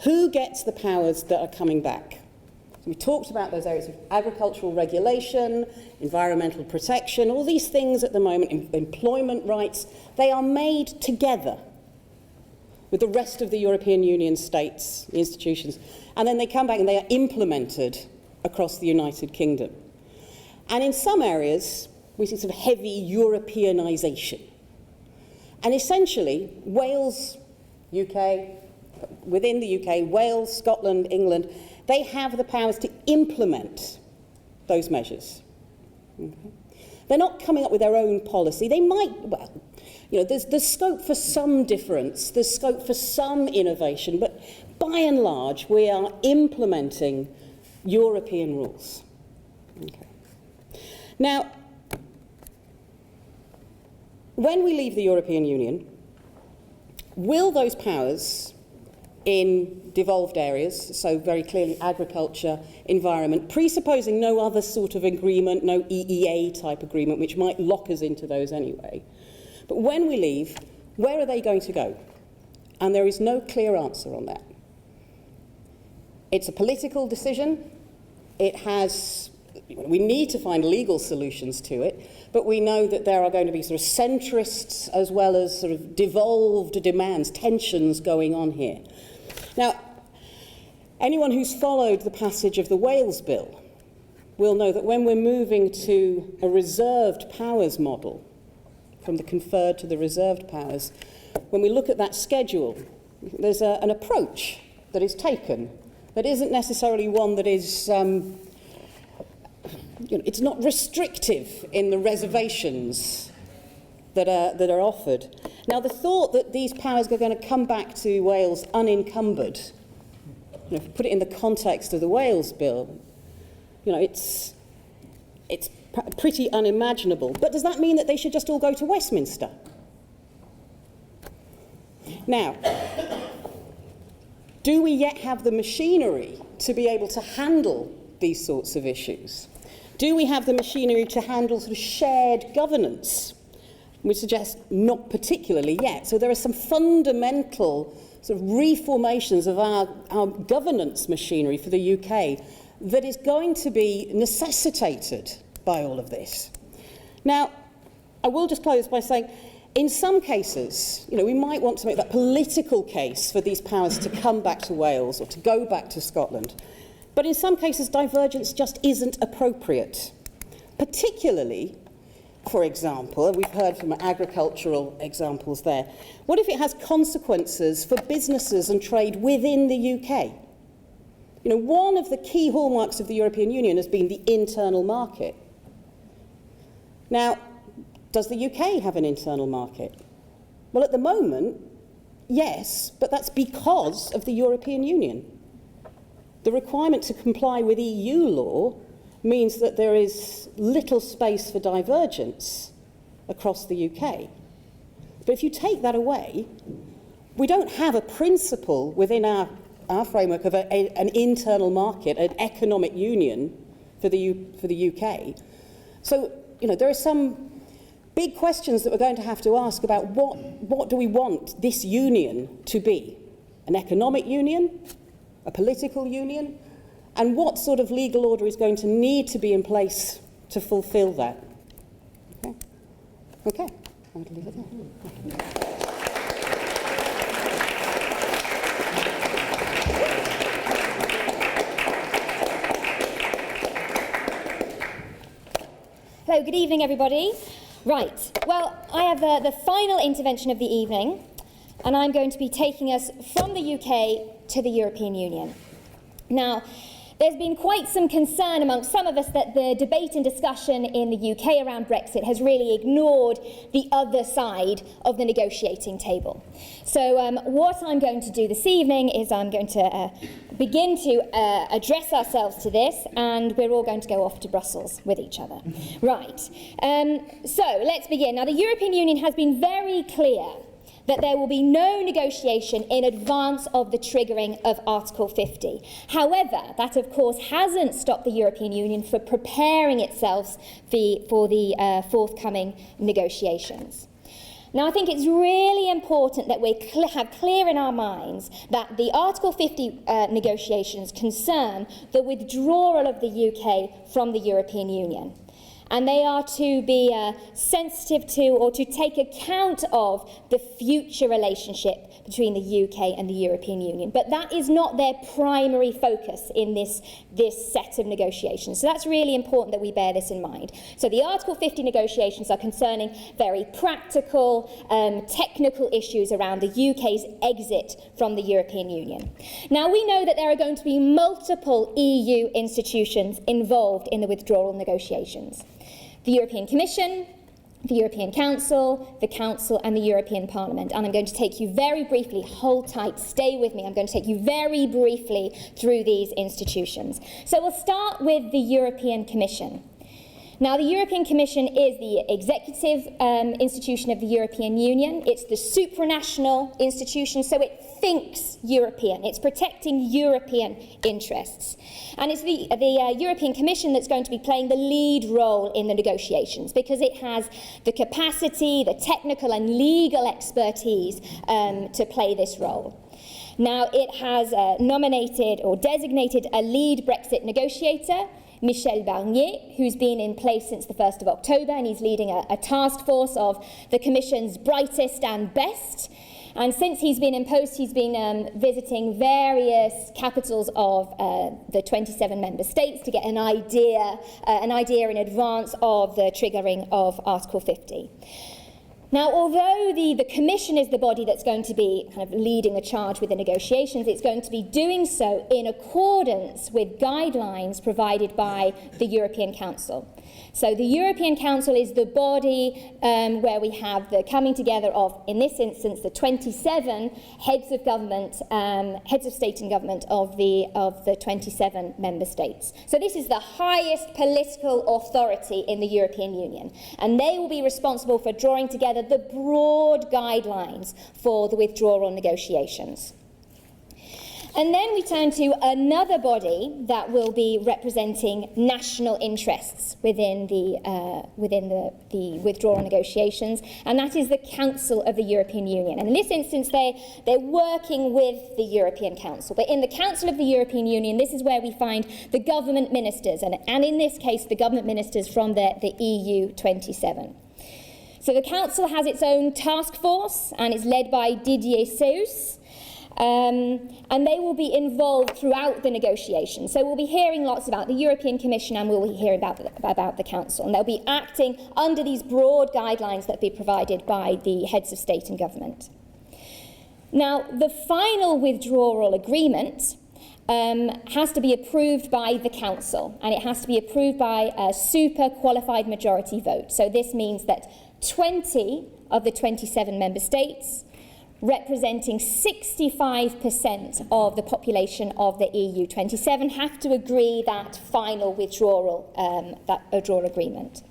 Who gets the powers that are coming back? So we talked about those areas of agricultural regulation, environmental protection, all these things at the moment, employment rights, they are made together with the rest of the European Union states, institutions, and then they come back and they are implemented across the United Kingdom. And in some areas, we see sort of heavy Europeanisation. And essentially, Wales, UK, within the UK, Wales, Scotland, England, they have the powers to implement those measures. Okay. They're not coming up with their own policy. They might, well, there's scope for some difference, there's scope for some innovation, but by and large, we are implementing European rules. Okay. Now, when we leave the European Union, will those powers in devolved areas, so very clearly agriculture, environment, presupposing no other sort of agreement, no EEA type agreement, which might lock us into those anyway. But when we leave, where are they going to go? And there is no clear answer on that. It's a political decision. It has, we need to find legal solutions to it, but we know that there are going to be sort of centrists as well as sort of devolved demands, tensions going on here. Now, anyone who's followed the passage of the Wales Bill will know that when we're moving to a reserved powers model, from the conferred to the reserved powers, when we look at that schedule, there's an approach that is taken that isn't necessarily one that is, it's not restrictive in the reservations that are offered. Now, the thought that these powers are going to come back to Wales unencumbered, if you put it in the context of the Wales Bill, it's pretty unimaginable. But does that mean that they should just all go to Westminster? Now, do we yet have the machinery to be able to handle these sorts of issues? Do we have the machinery to handle sort of shared governance? We suggest not particularly yet. So there are some fundamental sort of reformations of our governance machinery for the UK that is going to be necessitated by all of this. Now, I will just close by saying, in some cases, we might want to make that political case for these powers to come back to Wales or to go back to Scotland. But in some cases, divergence just isn't appropriate. Particularly, for example, and we've heard from agricultural examples there, what if it has consequences for businesses and trade within the UK? One of the key hallmarks of the European Union has been the internal market. Now, does the UK have an internal market? Well, at the moment, yes, but that's because of the European Union. The requirement to comply with EU law means that there is little space for divergence across the UK. But if you take that away, we don't have a principle within our framework of an internal market, an economic union for the UK. So, there are some big questions that we're going to have to ask about what do we want this union to be? An economic union? A political union? And what sort of legal order is going to need to be in place to fulfil that? Okay. I'm going to leave it there. Hello, good evening, everybody. Right, well, I have the final intervention of the evening, and I'm going to be taking us from the UK to the European Union. Now, there's been quite some concern amongst some of us that the debate and discussion in the UK around Brexit has really ignored the other side of the negotiating table. So what I'm going to do this evening is I'm going to begin to address ourselves to this, and we're all going to go off to Brussels with each other. Right, so let's begin. Now, the European Union has been very clear that there will be no negotiation in advance of the triggering of Article 50. However, that of course hasn't stopped the European Union from preparing itself for the forthcoming negotiations. Now, I think it's really important that we have clear in our minds that the Article 50 negotiations concern the withdrawal of the UK from the European Union. And they are to be sensitive to or to take account of the future relationship between the UK and the European Union. But that is not their primary focus in this set of negotiations. So that's really important that we bear this in mind. So the Article 50 negotiations are concerning very practical, technical issues around the UK's exit from the European Union. Now, we know that there are going to be multiple EU institutions involved in the withdrawal negotiations. The European Commission, the European Council, the Council and the European Parliament. And I'm going to take you very briefly, hold tight, stay with me, I'm going to take you very briefly through these institutions. So we'll start with the European Commission. Now, the European Commission is the executive institution of the European Union. It's the supranational institution, so it thinks European. It's protecting European interests. And it's the European Commission that's going to be playing the lead role in the negotiations because it has the capacity, the technical and legal expertise to play this role. Now, it has nominated or designated a lead Brexit negotiator, Michel Barnier, who's been in place since the 1st of October, and he's leading a task force of the Commission's brightest and best. And since he's been in post, he's been visiting various capitals of the 27 member states to get an idea in advance of the triggering of Article 50. Now, although the Commission is the body that's going to be kind of leading the charge with the negotiations, it's going to be doing so in accordance with guidelines provided by the European Council. So the European Council is the body where we have the coming together of, in this instance, the 27 heads of government, heads of state and government of the 27 member states. So this is the highest political authority in the European Union, and they will be responsible for drawing together the broad guidelines for the withdrawal negotiations. And then we turn to another body that will be representing national interests within the withdrawal negotiations, and that is the Council of the European Union. And in this instance, they're working with the European Council. But in the Council of the European Union, this is where we find the government ministers, and in this case, the government ministers from the EU 27. So the Council has its own task force, and it's led by Didier Seuss. And they will be involved throughout the negotiations. So we'll be hearing lots about the European Commission, and we'll be hearing about the Council. And they'll be acting under these broad guidelines that will be provided by the heads of state and government. Now, the final withdrawal agreement has to be approved by the Council, and it has to be approved by a super qualified majority vote. So this means that 20 of the 27 member states, representing 65% of the population of the EU 27, have to agree that final withdrawal agreement.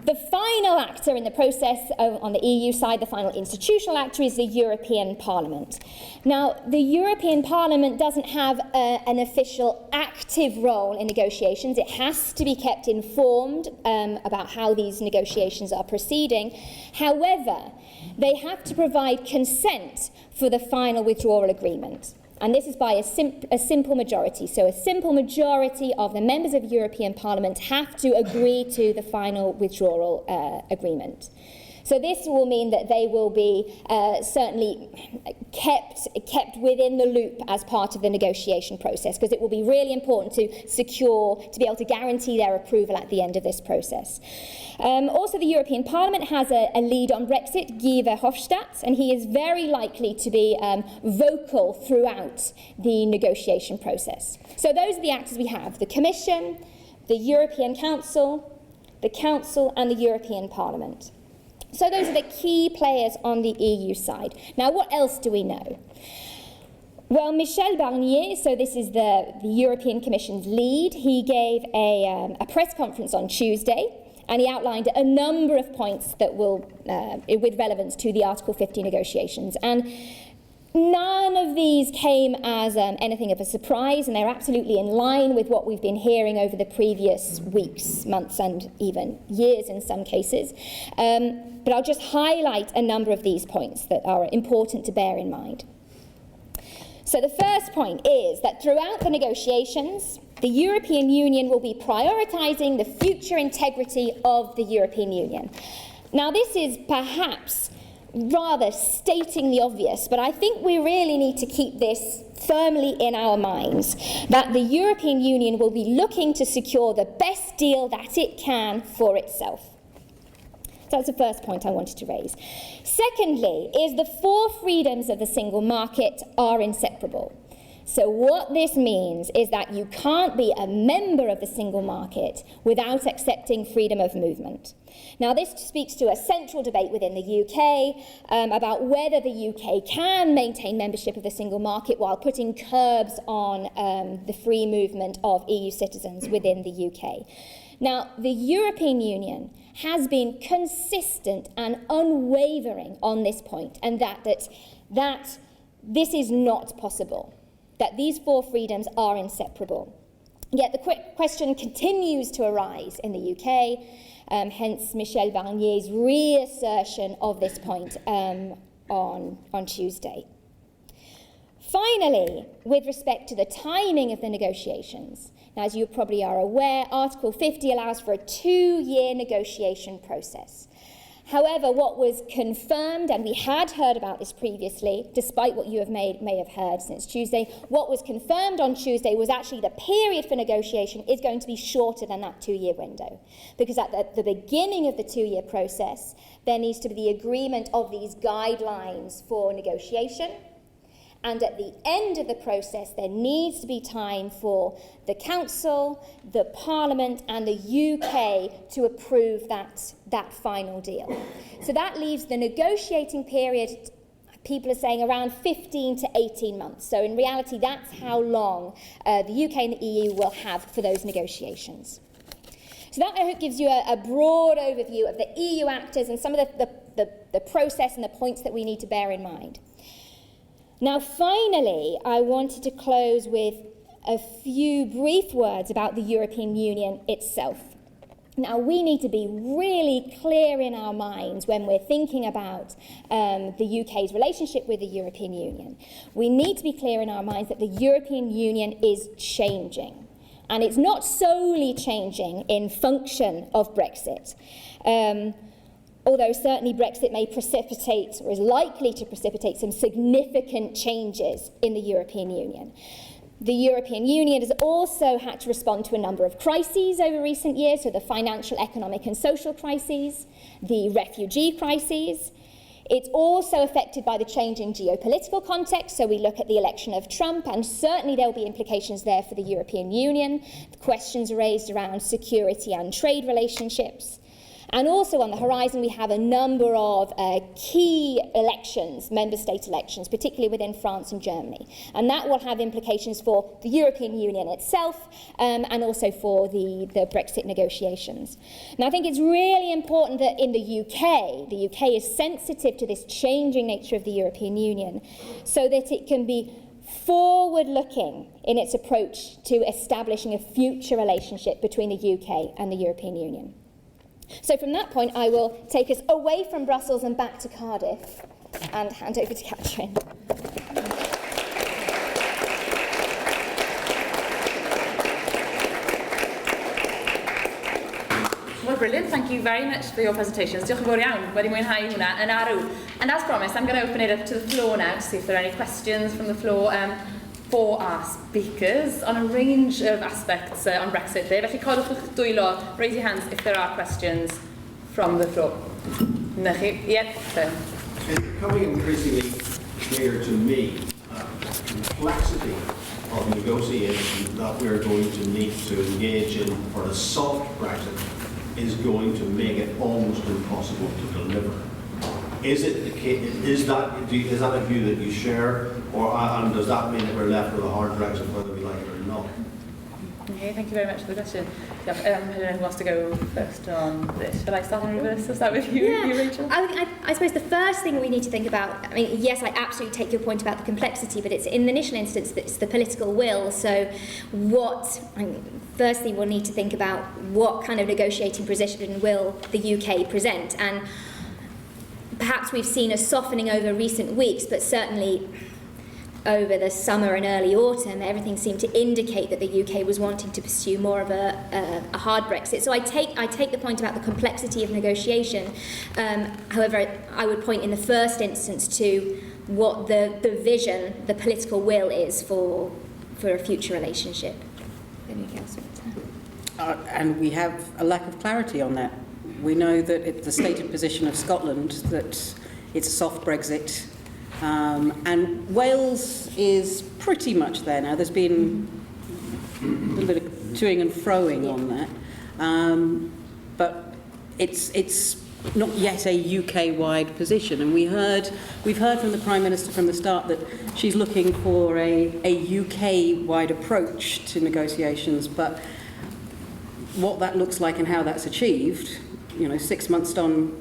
The final actor in the process on the EU side, the final institutional actor, is the European Parliament. Now, the European Parliament doesn't have an official active role in negotiations. It has to be kept informed about how these negotiations are proceeding. However, they have to provide consent for the final withdrawal agreement. And this is by a simple majority. So a simple majority of the members of European Parliament have to agree to the final withdrawal agreement. So this will mean that they will be certainly kept within the loop as part of the negotiation process, because it will be really important to be able to guarantee their approval at the end of this process. Also, the European Parliament has a lead on Brexit, Guy Verhofstadt, and he is very likely to be vocal throughout the negotiation process. So those are the actors we have: the Commission, the European Council, and the European Parliament. So those are the key players on the EU side. Now, what else do we know? Well, Michel Barnier, so this is the European Commission's lead, he gave a press conference on Tuesday, and he outlined a number of points that will, with relevance to the Article 50 negotiations. And none of these came as anything of a surprise, and they're absolutely in line with what we've been hearing over the previous weeks, months, and even years in some cases. But I'll just highlight a number of these points that are important to bear in mind. So the first point is that throughout the negotiations, the European Union will be prioritising the future integrity of the European Union. Now, this is perhaps rather stating the obvious, but I think we really need to keep this firmly in our minds, that the European Union will be looking to secure the best deal that it can for itself. So that's the first point I wanted to raise. Secondly, is the four freedoms of the single market are inseparable. So what this means is that you can't be a member of the single market without accepting freedom of movement. Now, this speaks to a central debate within the UK about whether the UK can maintain membership of the single market while putting curbs on the free movement of EU citizens within the UK. Now, the European Union has been consistent and unwavering on this point, and that this is not possible, that these four freedoms are inseparable. Yet the question continues to arise in the UK, hence Michel Barnier's reassertion of this point on Tuesday. Finally, with respect to the timing of the negotiations, now, as you probably are aware, Article 50 allows for a 2-year negotiation process. However, what was confirmed, and we had heard about this previously, despite what you may have heard since Tuesday, what was confirmed on Tuesday was actually the period for negotiation is going to be shorter than that 2-year window. Because at the beginning of the 2-year process, there needs to be the agreement of these guidelines for negotiation. And at the end of the process, there needs to be time for the Council, the Parliament and the UK to approve that final deal. So that leaves the negotiating period, people are saying, around 15 to 18 months. So in reality, that's how long the UK and the EU will have for those negotiations. So that, I hope, gives you a broad overview of the EU actors and some of the process and the points that we need to bear in mind. Now, finally, I wanted to close with a few brief words about the European Union itself. Now, we need to be really clear in our minds when we're thinking about the UK's relationship with the European Union. We need to be clear in our minds that the European Union is changing. And it's not solely changing in function of Brexit. Although certainly Brexit may precipitate, or is likely to precipitate, some significant changes in the European Union. The European Union has also had to respond to a number of crises over recent years, so the financial, economic and social crises, the refugee crises. It's also affected by the changing geopolitical context, so we look at the election of Trump, and certainly there will be implications there for the European Union. The questions raised around security and trade relationships. And also on the horizon, we have a number of key elections, member state elections, particularly within France and Germany. And that will have implications for the European Union itself and also for the Brexit negotiations. Now, I think it's really important that in the UK is sensitive to this changing nature of the European Union so that it can be forward-looking in its approach to establishing a future relationship between the UK and the European Union. So from that point, I will take us away from Brussels and back to Cardiff and hand over to Catherine. Well, brilliant. Thank you very much for your presentations. Diolch yn fawr iawn. Wedi mwynhau hwnna yn arw. And as promised, I'm going to open it up to the floor now to see if there are any questions from the floor for our speakers on a range of aspects on Brexit. Felly codwch eich dwylo, raise your hands if there are questions from the floor. Na chi? Yep. It's becoming increasingly clear to me the complexity of negotiations that we're going to need to engage in for a soft Brexit is going to make it almost impossible to deliver. Is that a view that you share, and does that mean that we're left with a hard Brexit whether we like it or not? Okay, thank you very much for the question. I don't know who wants to go first on this. Shall I start in reverse? I'll start with you, Rachel. I suppose the first thing we need to think about, I mean, yes, I absolutely take your point about the complexity, but it's in the initial instance that it's the political will. So firstly, we'll need to think about what kind of negotiating position will the UK present. And perhaps we've seen a softening over recent weeks, but certainly over the summer and early autumn, everything seemed to indicate that the UK was wanting to pursue more of a hard Brexit. So I take the point about the complexity of negotiation. However, I would point in the first instance to what the vision, the political will is for a future relationship. Anything else? And we have a lack of clarity on that. We know that it's the stated position of Scotland that it's a soft Brexit, and Wales is pretty much there now. There's been a little bit of toing and froing on that, but it's not yet a UK-wide position. And we've heard from the Prime Minister from the start that she's looking for a UK-wide approach to negotiations, but what that looks like and how that's achieved, 6 months on,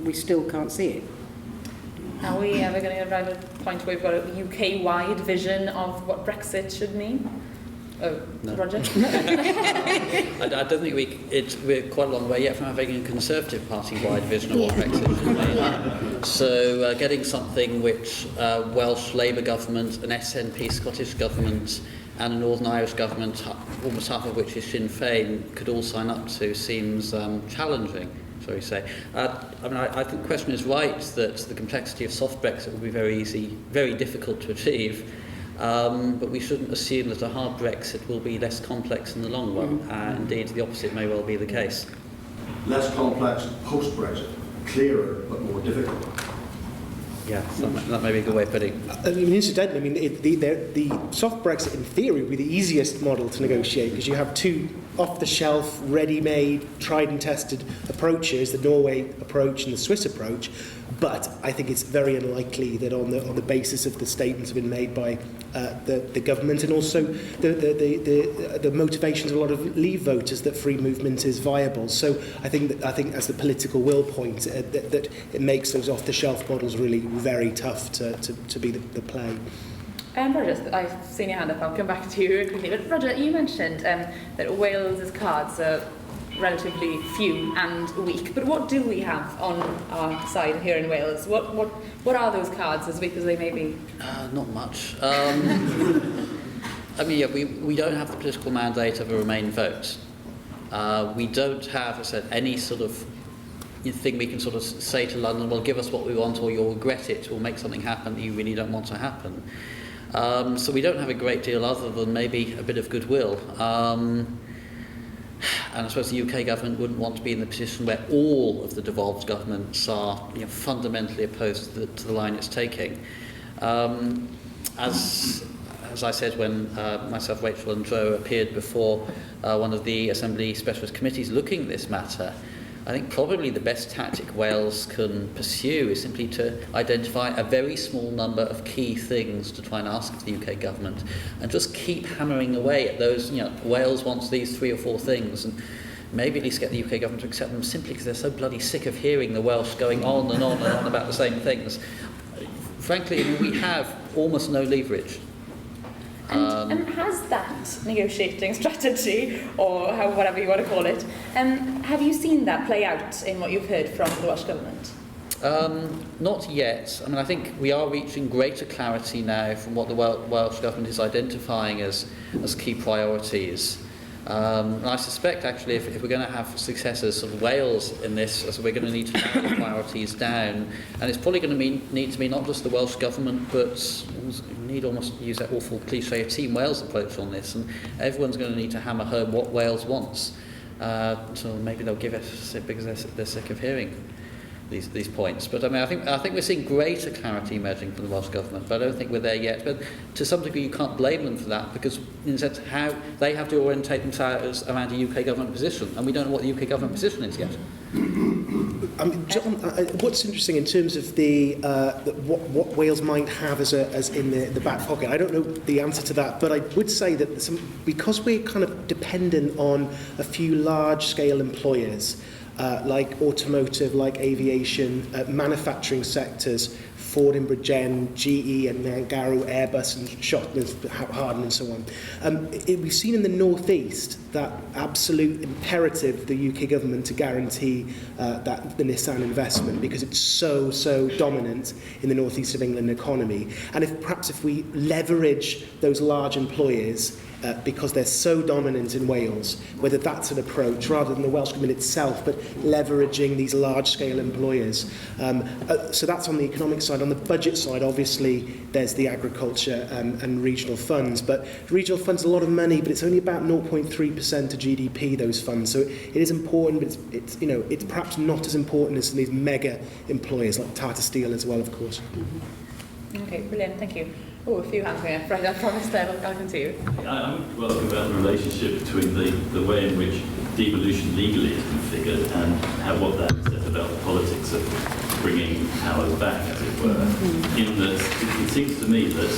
we still can't see it. Are we ever going to arrive at a point where we've got a UK-wide vision of what Brexit should mean? Oh, no. Roger? I don't think we're quite a long way yet from having a Conservative Party-wide vision of what Brexit should mean. Yeah. So getting something which Welsh Labour government, an SNP Scottish government and a Northern Irish government, almost half of which is Sinn Féin, could all sign up to seems challenging. sorry to say. I think the question is right that the complexity of soft Brexit will be very difficult to achieve, but we shouldn't assume that a hard Brexit will be less complex in the long run. Indeed, the opposite may well be the case. Less complex post-Brexit, clearer but more difficult. Yeah, that may be a good way of putting it. I mean, incidentally, the soft Brexit in theory would be the easiest model to negotiate because you have two off-the-shelf, ready-made, tried and tested approaches, the Norway approach and the Swiss approach. But I think it's very unlikely that on the basis of the statements have been made by the government and also the motivations of a lot of Leave voters that free movement is viable. So I think as the political will point, that it makes those off-the-shelf models really very tough to be the play. Roger, I've seen your hand up. I'll come back to you quickly. But Roger, you mentioned that Wales's cards are relatively few and weak. But what do we have on our side here in Wales? What are those cards, as weak as they may be? Not much. I mean, yeah, we don't have the political mandate of a Remain vote. We don't have, as I said, any sort of thing we can sort of say to London, well, give us what we want or you'll regret it, we'll make something happen that you really don't want to happen. So we don't have a great deal other than maybe a bit of goodwill. And I suppose the UK government wouldn't want to be in the position where all of the devolved governments are fundamentally opposed to the line it's taking. As I said when myself, Rachel and Joe appeared before one of the Assembly Specialist Committees looking at this matter, I think probably the best tactic Wales can pursue is simply to identify a very small number of key things to try and ask of the UK government and just keep hammering away at those, Wales wants these 3 or 4 things, and maybe at least get the UK government to accept them simply because they're so bloody sick of hearing the Welsh going on and on and on about the same things. Frankly, we have almost no leverage. And has that negotiating strategy, or whatever you want to call it, have you seen that play out in what you've heard from the Welsh Government? Not yet. I mean, I think we are reaching greater clarity now from what the Welsh Government is identifying as key priorities. And I suspect, actually, if we're going to have success as sort of Wales in this, we're going to need to narrow the priorities down. And it's probably going to need to be not just the Welsh Government, but we need almost use that awful cliche of Team Wales approach on this. And everyone's going to need to hammer home what Wales wants. So maybe they'll give it because they're sick of hearing these points. But I mean, I think we're seeing greater clarity emerging from the Welsh Government, but I don't think we're there yet. But to some degree, you can't blame them for that, because in a sense, how they have to orientate themselves around a UK government position, and we don't know what the UK government position is yet. John, what's interesting in terms of what Wales might have as in the back pocket, I don't know the answer to that, but I would say that because we're kind of dependent on a few large-scale employers, like automotive, like aviation, manufacturing sectors, Ford, Gen, GE and Gareth, Airbus and Shotland, Harden and so on. We've seen in the northeast that absolute imperative of the UK government to guarantee that the Nissan investment, because it's so dominant in the northeast of England economy. And if we leverage those large employers because they're so dominant in Wales, whether that's an approach rather than the Welsh Government itself, but leveraging these large-scale employers. So that's on the economic side. On the budget side, obviously, there's the agriculture and regional funds. But regional funds, a lot of money, but it's only about 0.3% of GDP, those funds. So it is important, but it's perhaps not as important as these mega employers like Tata Steel as well, of course. Mm-hmm. Okay, brilliant, thank you. Oh, a few hands going up. Right, I promised I'll come to you. I would welcome about the relationship between the way in which devolution legally is configured and what that says about the politics of bringing powers back, as it were. In that it seems to me that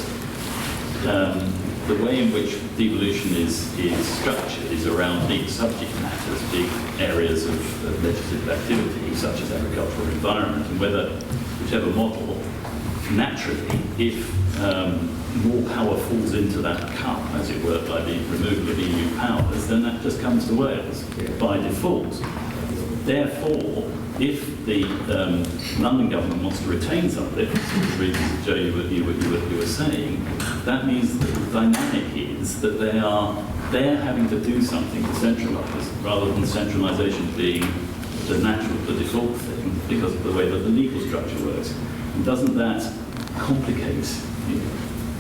the way in which devolution is structured is around big subject matters, big areas of legislative activity, such as agricultural environment, and whichever model, naturally, if more power falls into that cup, as it were, by the removal of EU powers, then that just comes to Wales by default. Therefore, if the London government wants to retain some of it, for the reasons, Joe, you were saying, that means that the dynamic is that they're having to do something to centralise, rather than centralisation being the natural, the default thing because of the way that the legal structure works. And doesn't that complicate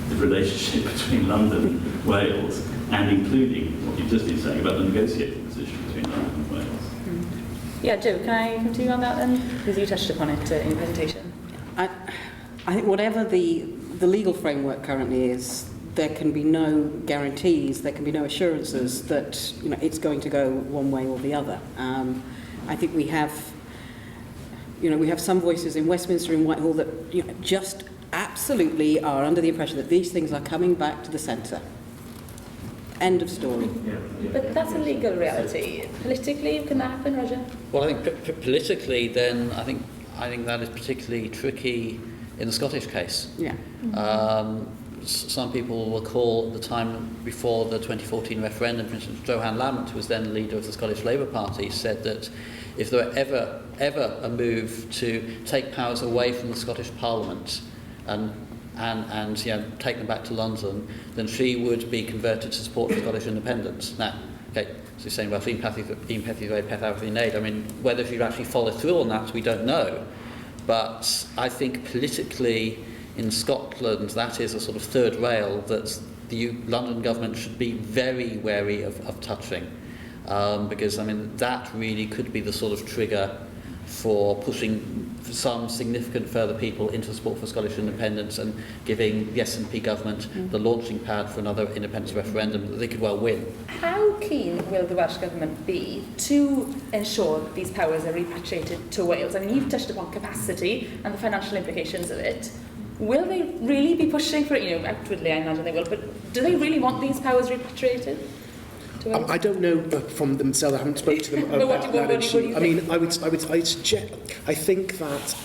the relationship between London and Wales, and including what you've just been saying about the negotiating position between London and Wales? Yeah, Joe, can I come to you on that then? Because you touched upon it in your presentation. I think whatever the legal framework currently is, there can be no guarantees, there can be no assurances that it's going to go one way or the other. I think we have some voices in Westminster and Whitehall that just absolutely are under the impression that these things are coming back to the centre. End of story. But that's a legal reality. Politically, can that happen, Roger? Well, I think politically, then I think that is particularly tricky in the Scottish case. Yeah. Some people will recall the time before the 2014 referendum, for instance, Joanne Hunt, who was then leader of the Scottish Labour Party, said that if there were ever a move to take powers away from the Scottish Parliament and take them back to London, then she would be converted to support for Scottish independence. Now, okay, so you're saying, well, un pethy way, peth arith aid. I mean, whether she'd actually follow through on that, we don't know. But I think politically in Scotland, that is a sort of third rail that the London government should be very wary of touching. Because, I mean, that really could be the sort of trigger for pushing some significant further people into support for Scottish independence and giving the SNP government the launching pad for another independence referendum that they could well win. How keen will the Welsh Government be to ensure that these powers are repatriated to Wales? I mean, you've touched upon capacity and the financial implications of it. Will they really be pushing for it? Outwardly, I imagine they will, but do they really want these powers repatriated? I don't know from themselves. I haven't spoken to them about that issue. I mean, I suggest. I think that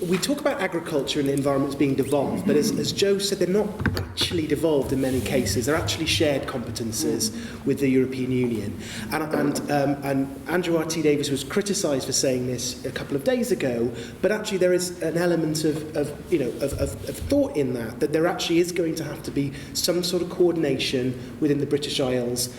we talk about agriculture and the environments being devolved, but as Joe said, they're not actually devolved in many cases. They're actually shared competences with the European Union. And Andrew R.T. Davies was criticised for saying this a couple of days ago, but actually there is an element of thought in that there actually is going to have to be some sort of coordination within the British Isles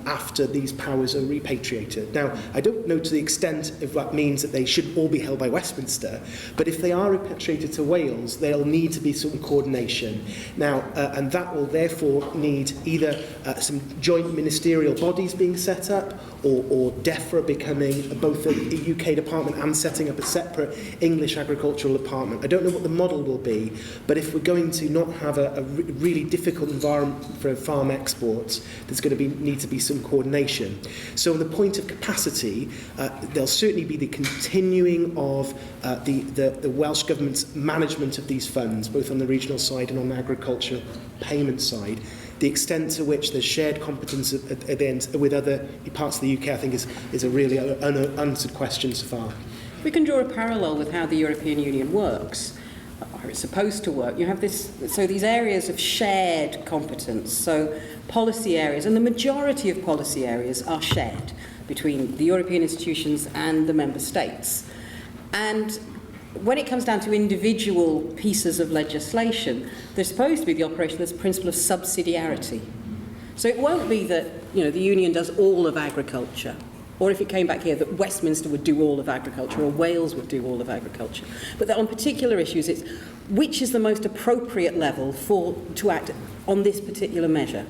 after these powers are repatriated. Now, I don't know to the extent if that means that they should all be held by Westminster, but if they are repatriated to Wales, there'll need to be some coordination. Now, and that will therefore need either some joint ministerial bodies being set up, or DEFRA becoming both a UK department and setting up a separate English agricultural department. I don't know what the model will be, but if we're going to not have a really difficult environment for farm exports, there's going to need to be some coordination. So on the point of capacity, there'll certainly be the continuing of the Welsh Government's management of these funds, both on the regional side and on the agriculture payment side. The extent to which there's shared competence at the end with other parts of the UK, I think, is a really unanswered question so far. We can draw a parallel with how the European Union works, or it's supposed to work. You have these areas of shared competence, so policy areas, and the majority of policy areas are shared between the European institutions and the member states. And when it comes down to individual pieces of legislation, there's supposed to be the operation of this principle of subsidiarity. So it won't be that the Union does all of agriculture, or if it came back here that Westminster would do all of agriculture or Wales would do all of agriculture, but that on particular issues it's which is the most appropriate level to act on this particular measure.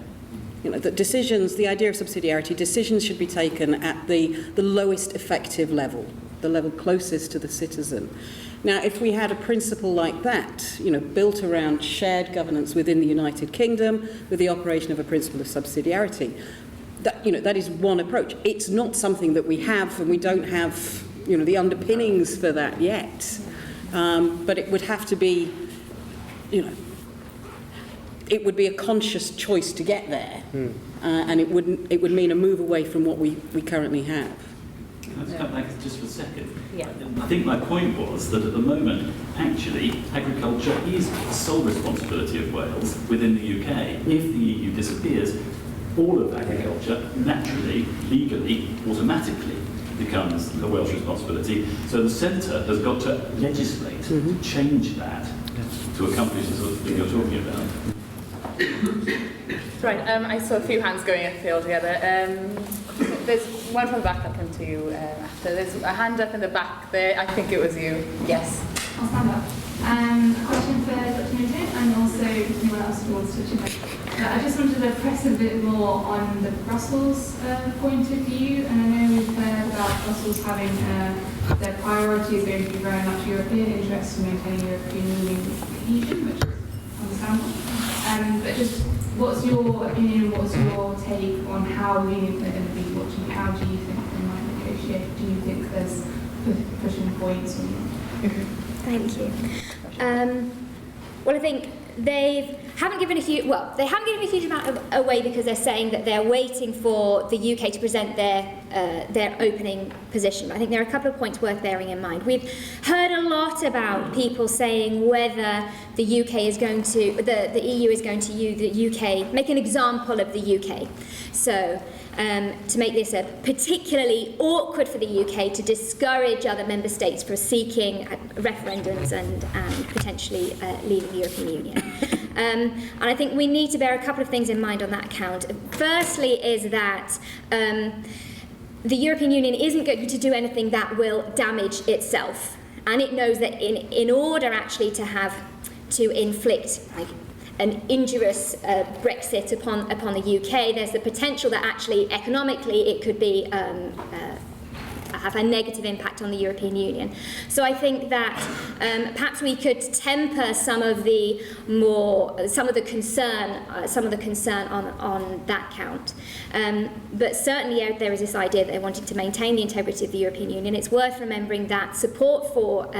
That decisions, the idea of subsidiarity, decisions should be taken at the lowest effective level, the level closest to the citizen. Now, if we had a principle like that, built around shared governance within the United Kingdom, with the operation of a principle of subsidiarity, that is one approach. It's not something that we have, and we don't have, the underpinnings for that yet. But it would have to be, it would be a conscious choice to get there, and it would mean a move away from what we currently have. Can I come back just for a second? Yeah. I think my point was that at the moment, actually, agriculture is the sole responsibility of Wales within the UK. If the EU disappears, all of agriculture naturally, legally, automatically becomes the Welsh responsibility. So the centre has got to legislate to change that to accomplish the sort of thing you're talking about. Right, I saw a few hands going up here altogether. there's one from the back. I'll come to you after. There's a hand up in the back there. I think it was you. Yes. I'll stand up. A question for Dr. Minto and also anyone else who wants to chip in. I just wanted to press a bit more on the Brussels point of view, and I know we've heard about Brussels having their priority is going to be very much European interest in maintaining European Union cohesion, which is understandable. But just what's your opinion, what's your take on how lenient they're going to be watching? How do you think they might negotiate? Do you think there's pushing points or not? Thank you. Well, I think they haven't given a huge amount away because they're saying that they're waiting for the UK to present their opening position. I think there are a couple of points worth bearing in mind. We've heard a lot about people saying whether the UK is going to, the EU is going to use the UK, make an example of the UK. So to make this a particularly awkward for the UK to discourage other member states from seeking referendums and potentially leaving the European Union. And I think we need to bear a couple of things in mind on that account. Firstly is that the European Union isn't going to do anything that will damage itself. And it knows that in order actually to inflict an injurious Brexit upon the UK, there's the potential that actually economically it could be have a negative impact on the European Union. So I think that perhaps we could temper some of the concern on that count. But certainly there is this idea that they wanted to maintain the integrity of the European Union. It's worth remembering that support for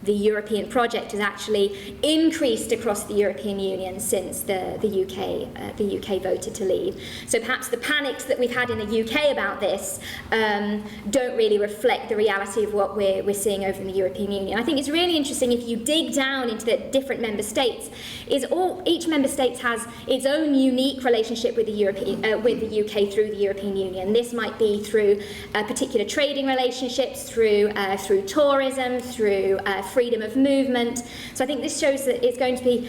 the European project has actually increased across the European Union since the UK voted to leave. So perhaps the panics that we've had in the UK about this don't really reflect the reality of what we're seeing over in the European Union. I think it's really interesting if you dig down into the different member states. Each member state has its own unique relationship with the UK through the European Union. This might be through particular trading relationships, through tourism, through freedom of movement. So I think this shows that it's going to be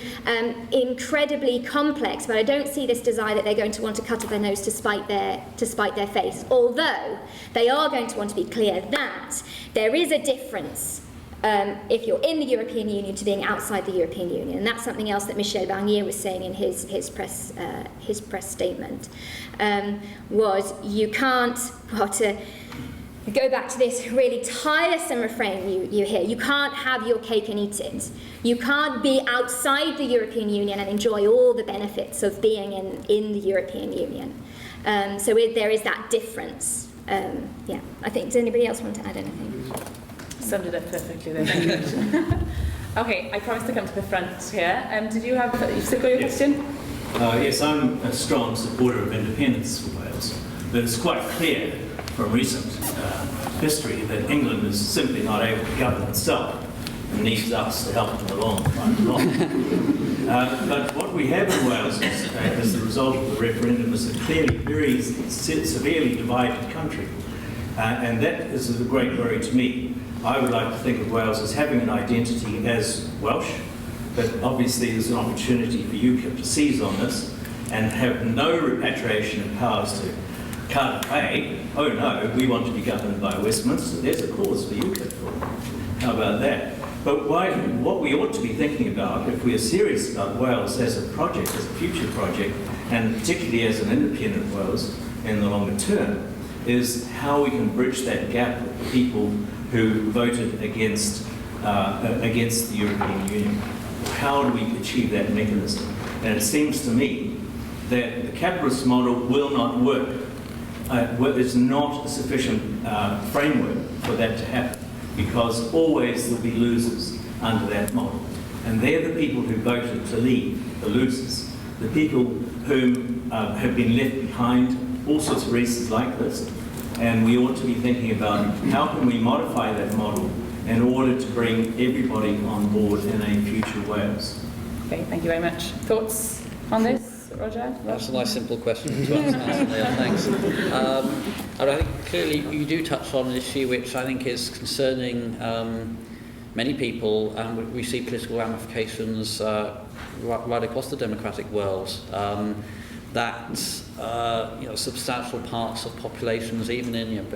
incredibly complex, but I don't see this desire that they're going to want to cut off their nose to spite their face, although they are going to want to be clear that there is a difference if you're in the European Union to being outside the European Union. And that's something else that Michel Barnier was saying in his press statement, was you can't, go back to this really tiresome refrain you hear. You can't have your cake and eat it. You can't be outside the European Union and enjoy all the benefits of being in the European Union. So there is that difference. I think, does anybody else want to add anything? Summed it up perfectly there, thank you. Okay, I promised to come to the front here. Did you still got your question? Yes, I'm a strong supporter of independence for Wales, but it's quite clear from recent history that England is simply not able to govern itself and needs us to help them along. But what we have in Wales is, as the result of the referendum, is a clearly very severely divided country. And that is a great worry to me. I would like to think of Wales as having an identity as Welsh, but obviously there's an opportunity for UKIP to seize on this and have no repatriation of powers to Cardiff Bay. Oh no, we want to be governed by Westminster. There's a cause for UKIP. How about that? But what we ought to be thinking about, if we are serious about Wales as a project, as a future project, and particularly as an independent Wales in the longer term, is how we can bridge that gap with the people who voted against the European Union. How do we achieve that mechanism? And it seems to me that the capitalist model will not work. There's not a sufficient framework for that to happen, because always there'll be losers under that model. And they're the people who voted to leave, the losers. The people who have been left behind, all sorts of reasons like this. And we ought to be thinking about how can we modify that model in order to bring everybody on board in a future Wales. Okay, thank you very much. Thoughts on this, Roger? That's a nice simple question to answer. Yeah, thanks. And I think clearly you do touch on an issue which I think is concerning many people, and we see political ramifications right across the democratic world. that substantial parts of populations, even in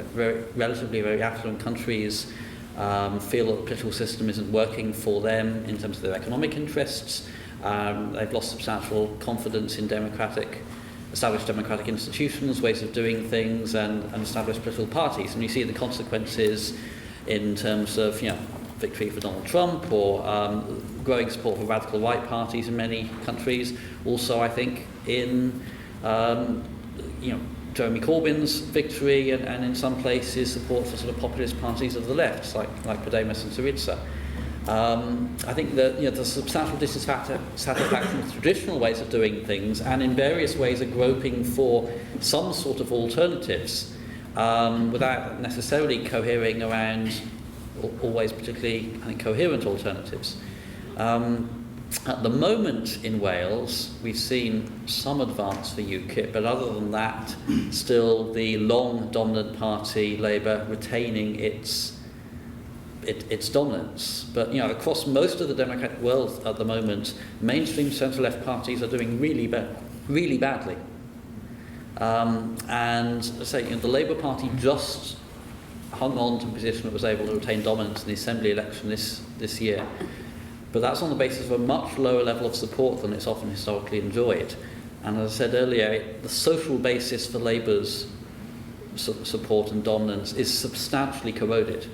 relatively very affluent countries, feel that the political system isn't working for them in terms of their economic interests. They've lost substantial confidence in established democratic institutions, ways of doing things, and established political parties. And you see the consequences in terms of victory for Donald Trump, or growing support for radical right parties in many countries. Also, I think in Jeremy Corbyn's victory, and in some places support for sort of populist parties of the left, like Podemos and Syriza. I think that there's substantial dissatisfaction with traditional ways of doing things, and in various ways are groping for some sort of alternatives without necessarily cohering around always particularly coherent alternatives. At the moment in Wales, we've seen some advance for UKIP, but other than that, still the long dominant party, Labour, retaining its dominance. But across most of the democratic world at the moment, mainstream centre-left parties are doing really badly. And the Labour Party just hung on to a position that was able to retain dominance in the Assembly election this year. But that's on the basis of a much lower level of support than it's often historically enjoyed. And as I said earlier, the social basis for Labour's support and dominance is substantially corroded.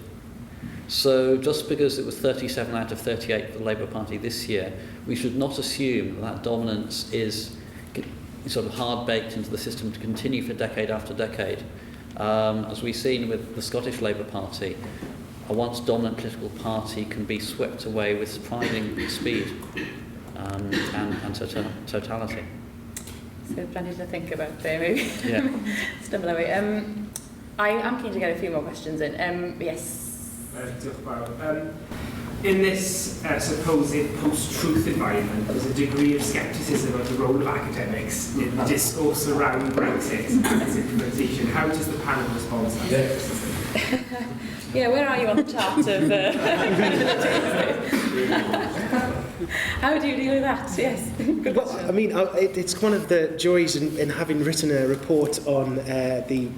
So just because it was 37 out of 38 for the Labour Party this year, we should not assume that dominance is sort of hard-baked into the system to continue for decade after decade. As we've seen with the Scottish Labour Party, a once dominant political party can be swept away with surprising speed and totality. So plenty to think about there, maybe. Yeah. Stumble away. I am keen to get a few more questions in. Yes. In this supposed post-truth environment, there's a degree of scepticism of the role of academics in the discourse around Brexit and its implementation. How does the panel respond to that? Yeah, where are you on the chart of how do you deal with that? Yes. Good Well, question. I mean, it's one of the joys in having written a report on the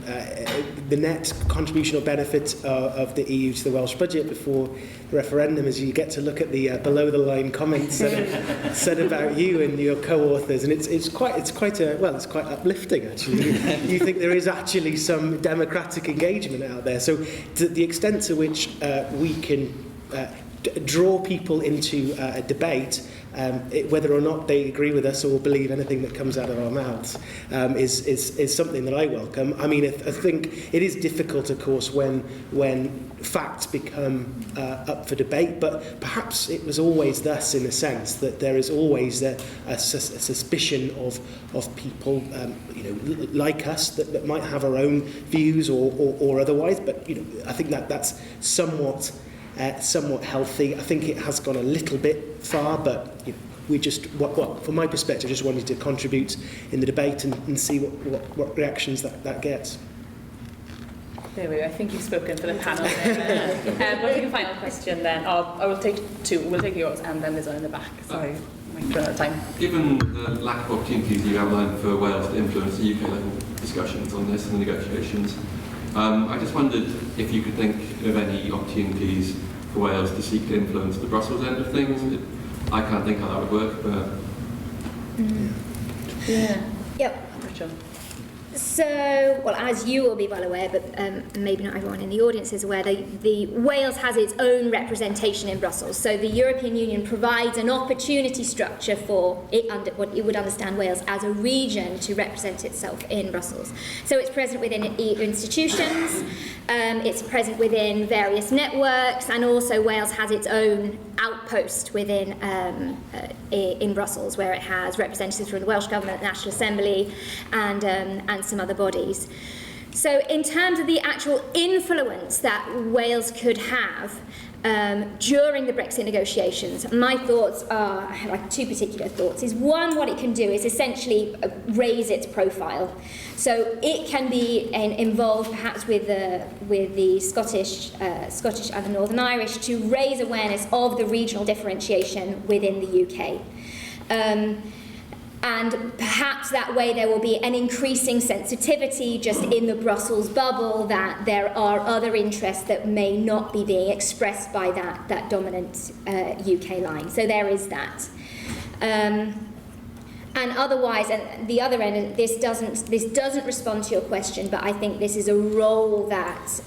net contribution or benefit of the EU to the Welsh budget before the referendum, is you get to look at the below-the-line comments said about you and your co-authors, and it's quite uplifting actually. You think there is actually some democratic engagement out there. So to the extent to which we can draw people into a debate, whether or not they agree with us or believe anything that comes out of our mouths, is something that I welcome. I mean, I think it is difficult, of course, when facts become up for debate, but perhaps it was always thus, in a sense, that there is always a suspicion of people, like us, that might have our own views or otherwise. But I think that's somewhat healthy. I think it has gone a little bit far, but we just, from my perspective, just wanted to contribute in the debate and see what reactions that gets. There we go. I think you've spoken for the panel there. We'll take a final question then. I will take two. We'll take yours and then there's one in the back. Sorry, I'm running out of time. Given the lack of opportunities you outlined for Wales to influence the UK level discussions on this and the negotiations, I just wondered if you could think of any opportunities for Wales to seek to influence the Brussels end of things. I can't think how that would work, but... Yeah. Yep. Rachel. So, well, as you will be well aware, but maybe not everyone in the audience is aware, the Wales has its own representation in Brussels. So the European Union provides an opportunity structure for what you would understand Wales as a region to represent itself in Brussels. So it's present within EU institutions, it's present within various networks, and also Wales has its own outpost within in Brussels, where it has representatives from the Welsh Government, the National Assembly, and some other bodies. So in terms of the actual influence that Wales could have during the Brexit negotiations, my thoughts are, I have like two particular thoughts. Is one, what it can do is essentially raise its profile. So it can be involved perhaps with the Scottish and the Northern Irish to raise awareness of the regional differentiation within the UK. And perhaps that way there will be an increasing sensitivity just in the Brussels bubble that there are other interests that may not be being expressed by that dominant UK line. So there is that. And otherwise, at the other end, this doesn't respond to your question, but I think this is a role that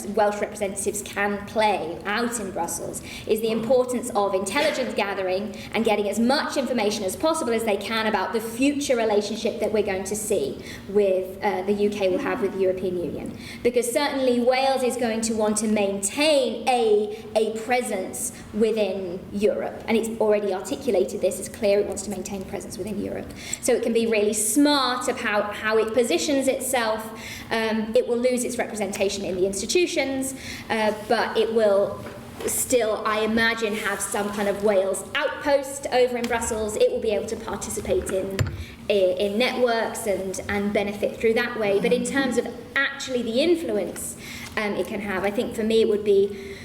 Welsh representatives can play out in Brussels, is the importance of intelligence gathering and getting as much information as possible as they can about the future relationship that we're going to see with the UK will have with the European Union. Because certainly Wales is going to want to maintain a presence within Europe, and it's already articulated this, it's clear it wants to maintain a presence within Europe. So it can be really smart about how it positions itself. It will lose its representation in the institutions, but it will still, I imagine, have some kind of Wales outpost over in Brussels. It will be able to participate in networks and benefit through that way. But in terms of actually the influence it can have, I think for me it would be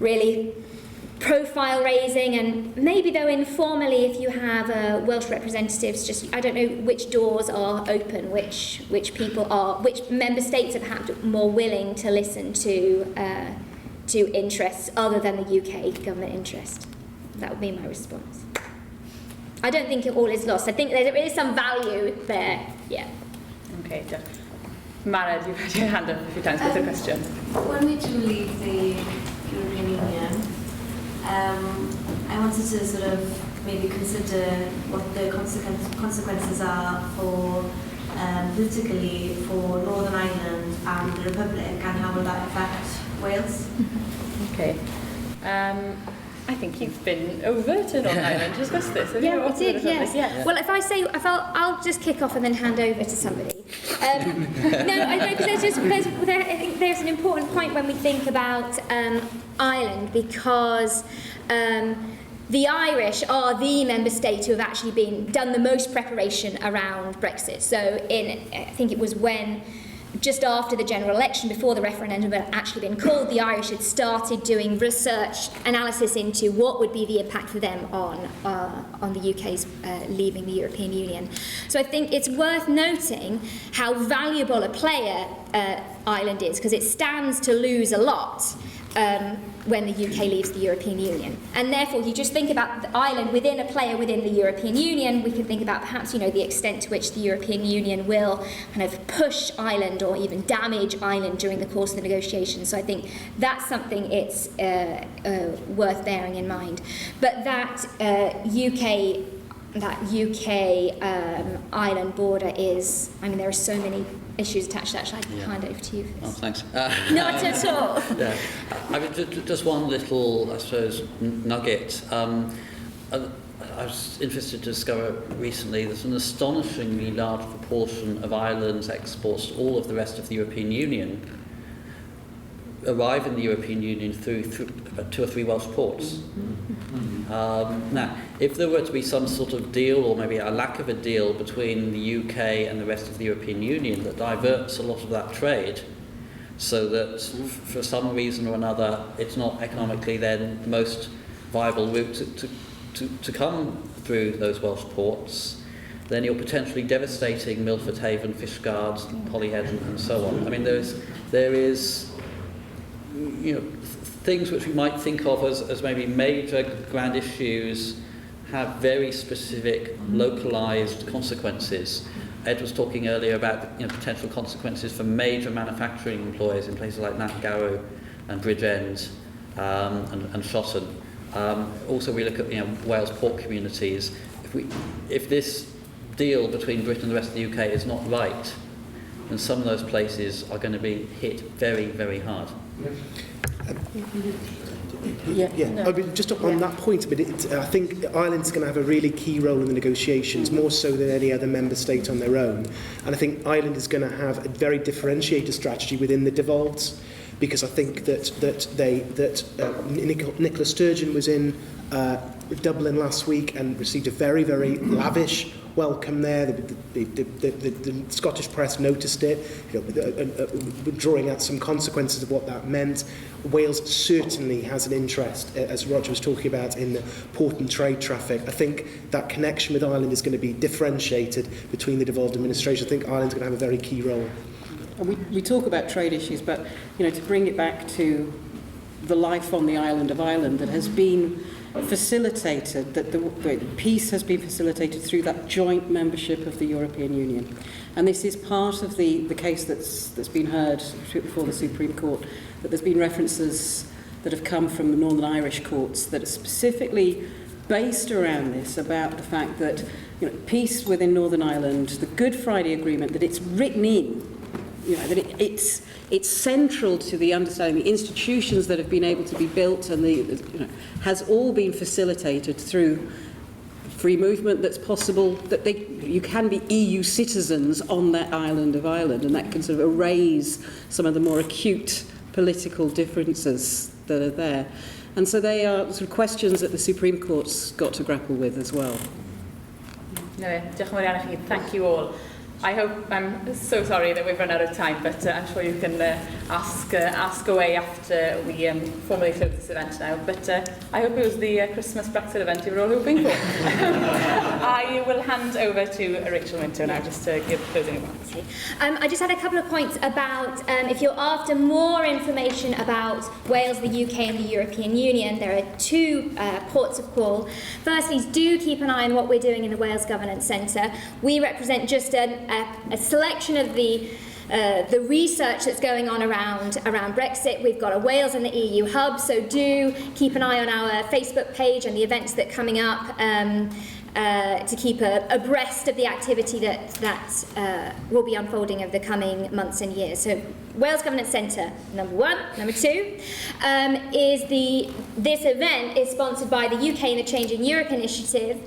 really profile raising, and maybe though informally, if you have Welsh representatives, just I don't know which doors are open, which member states are perhaps more willing to listen to interests other than the UK government interest. That would be my response. I don't think it all is lost. I think there is some value there. Yeah. Okay, Jeff. Mara, you've had your hand up a few times with a question. When we do leave the European Union, I wanted to sort of maybe consider what the consequences are for politically for Northern Ireland and the Republic, and how will that affect Wales? Okay. I think you've been overt in Northern Ireland to discuss this. Yeah, we did, yes. Yeah. Well, I'll just kick off and then hand over to somebody. I think there's an important point when we think about Ireland, because the Irish are the member state who have actually done the most preparation around Brexit. So I think it was when, just after the general election, before the referendum had actually been called, the Irish had started doing research analysis into what would be the impact for them on the UK's leaving the European Union. So I think it's worth noting how valuable a player Ireland is, because it stands to lose a lot when the UK leaves the European Union. And therefore, you just think about Ireland within a player within the European Union. We could think about perhaps, the extent to which the European Union will kind of push Ireland or even damage Ireland during the course of the negotiations. So I think that's something it's worth bearing in mind. But that Ireland border is, there are so many issues attached to that. Shall I hand over to you? Oh, thanks. Not at all. Yeah. Just one little, I suppose, nugget. I was interested to discover recently there's an astonishingly large proportion of Ireland's exports to all of the rest of the European Union arrive in the European Union through 2 or 3 Welsh ports. Now, if there were to be some sort of deal, or maybe a lack of a deal, between the UK and the rest of the European Union that diverts a lot of that trade, so that for some reason or another it's not economically then the most viable route to come through those Welsh ports, then you're potentially devastating Milford Haven, Fishguards, Holyhead, and so on. There is things which we might think of as maybe major grand issues have very specific localised consequences. Ed was talking earlier about potential consequences for major manufacturing employers in places like Nantgarrow and Bridgend and Shotton. Also, we look at Wales port communities. If this deal between Britain and the rest of the UK is not right, then some of those places are going to be hit very, very hard. Just on that point, but I think Ireland's going to have a really key role in the negotiations, more so than any other member state on their own. And I think Ireland is going to have a very differentiated strategy within the devolves, because I think that Nicola Sturgeon was in Dublin last week and received a very, very lavish welcome there. The Scottish press noticed it, drawing out some consequences of what that meant. Wales certainly has an interest, as Roger was talking about, in the port and trade traffic. I think that connection with Ireland is going to be differentiated between the devolved administration. I think Ireland's going to have a very key role. And we talk about trade issues, but to bring it back to the life on the island of Ireland that has been facilitated, that the peace has been facilitated through that joint membership of the European Union. And this is part of the case that's been heard before the Supreme Court, that there's been references that have come from the Northern Irish courts that are specifically based around this, about the fact that peace within Northern Ireland, the Good Friday Agreement, that it's written in, that it's central to the understanding, the institutions that have been able to be built, and has all been facilitated through free movement that's possible, that you can be EU citizens on that island of Ireland, and that can sort of erase some of the more acute political differences that are there. And so they are sort of questions that the Supreme Court's got to grapple with as well. Thank you all. I hope, I'm so sorry that we've run out of time, but I'm sure you can ask away after we formally close this event now. But I hope it was the Christmas Brexit event you were all hoping for. I will hand over to Rachel Minto now just to give closing remarks. I just had a couple of points about if you're after more information about Wales, the UK and the European Union, there are two ports of call. Firstly, do keep an eye on what we're doing in the Wales Governance Centre. We represent just a selection of the research that's going on around Brexit. We've got a Wales and the EU hub, so do keep an eye on our Facebook page and the events that are coming up to keep abreast of the activity that will be unfolding over the coming months and years. So Wales Governance Centre, number one. Number two is this event is sponsored by the UK and the Changing Europe initiative,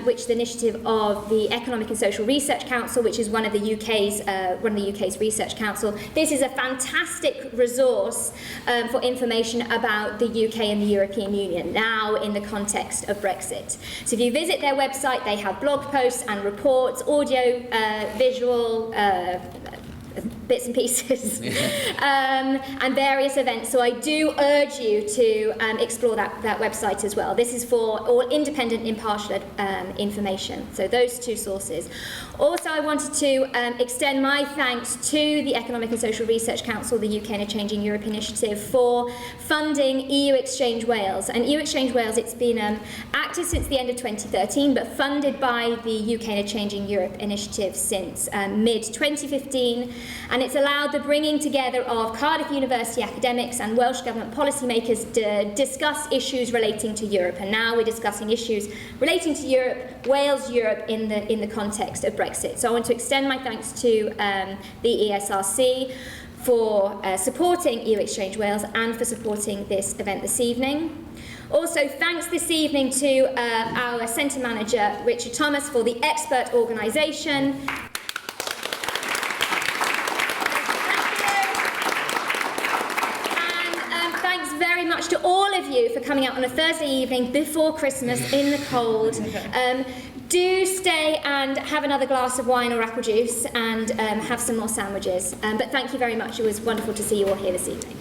which is the initiative of the Economic and Social Research Council, which is one of the UK's research council. This is a fantastic resource for information about the UK and the European Union now in the context of Brexit. So if you visit their website, they have blog posts and reports, audio, visual, bits and pieces, and various events. So I do urge you to explore that website as well. This is for all independent, impartial information. So those two sources. Also, I wanted to extend my thanks to the Economic and Social Research Council, the UK and a Changing Europe initiative, for funding EU Exchange Wales. And EU Exchange Wales, it's been active since the end of 2013, but funded by the UK and a Changing Europe initiative since mid-2015. And it's allowed the bringing together of Cardiff University academics and Welsh Government policymakers to discuss issues relating to Europe. And now we're discussing issues relating to Europe, Wales, Europe in the context of Brexit. So I want to extend my thanks to the ESRC for supporting EU Exchange Wales and for supporting this event this evening. Also, thanks this evening to our Centre Manager, Richard Thomas, for the expert organisation. Very much to all of you for coming out on a Thursday evening before Christmas in the cold. Do stay and have another glass of wine or apple juice and have some more sandwiches. But thank you very much. It was wonderful to see you all here this evening.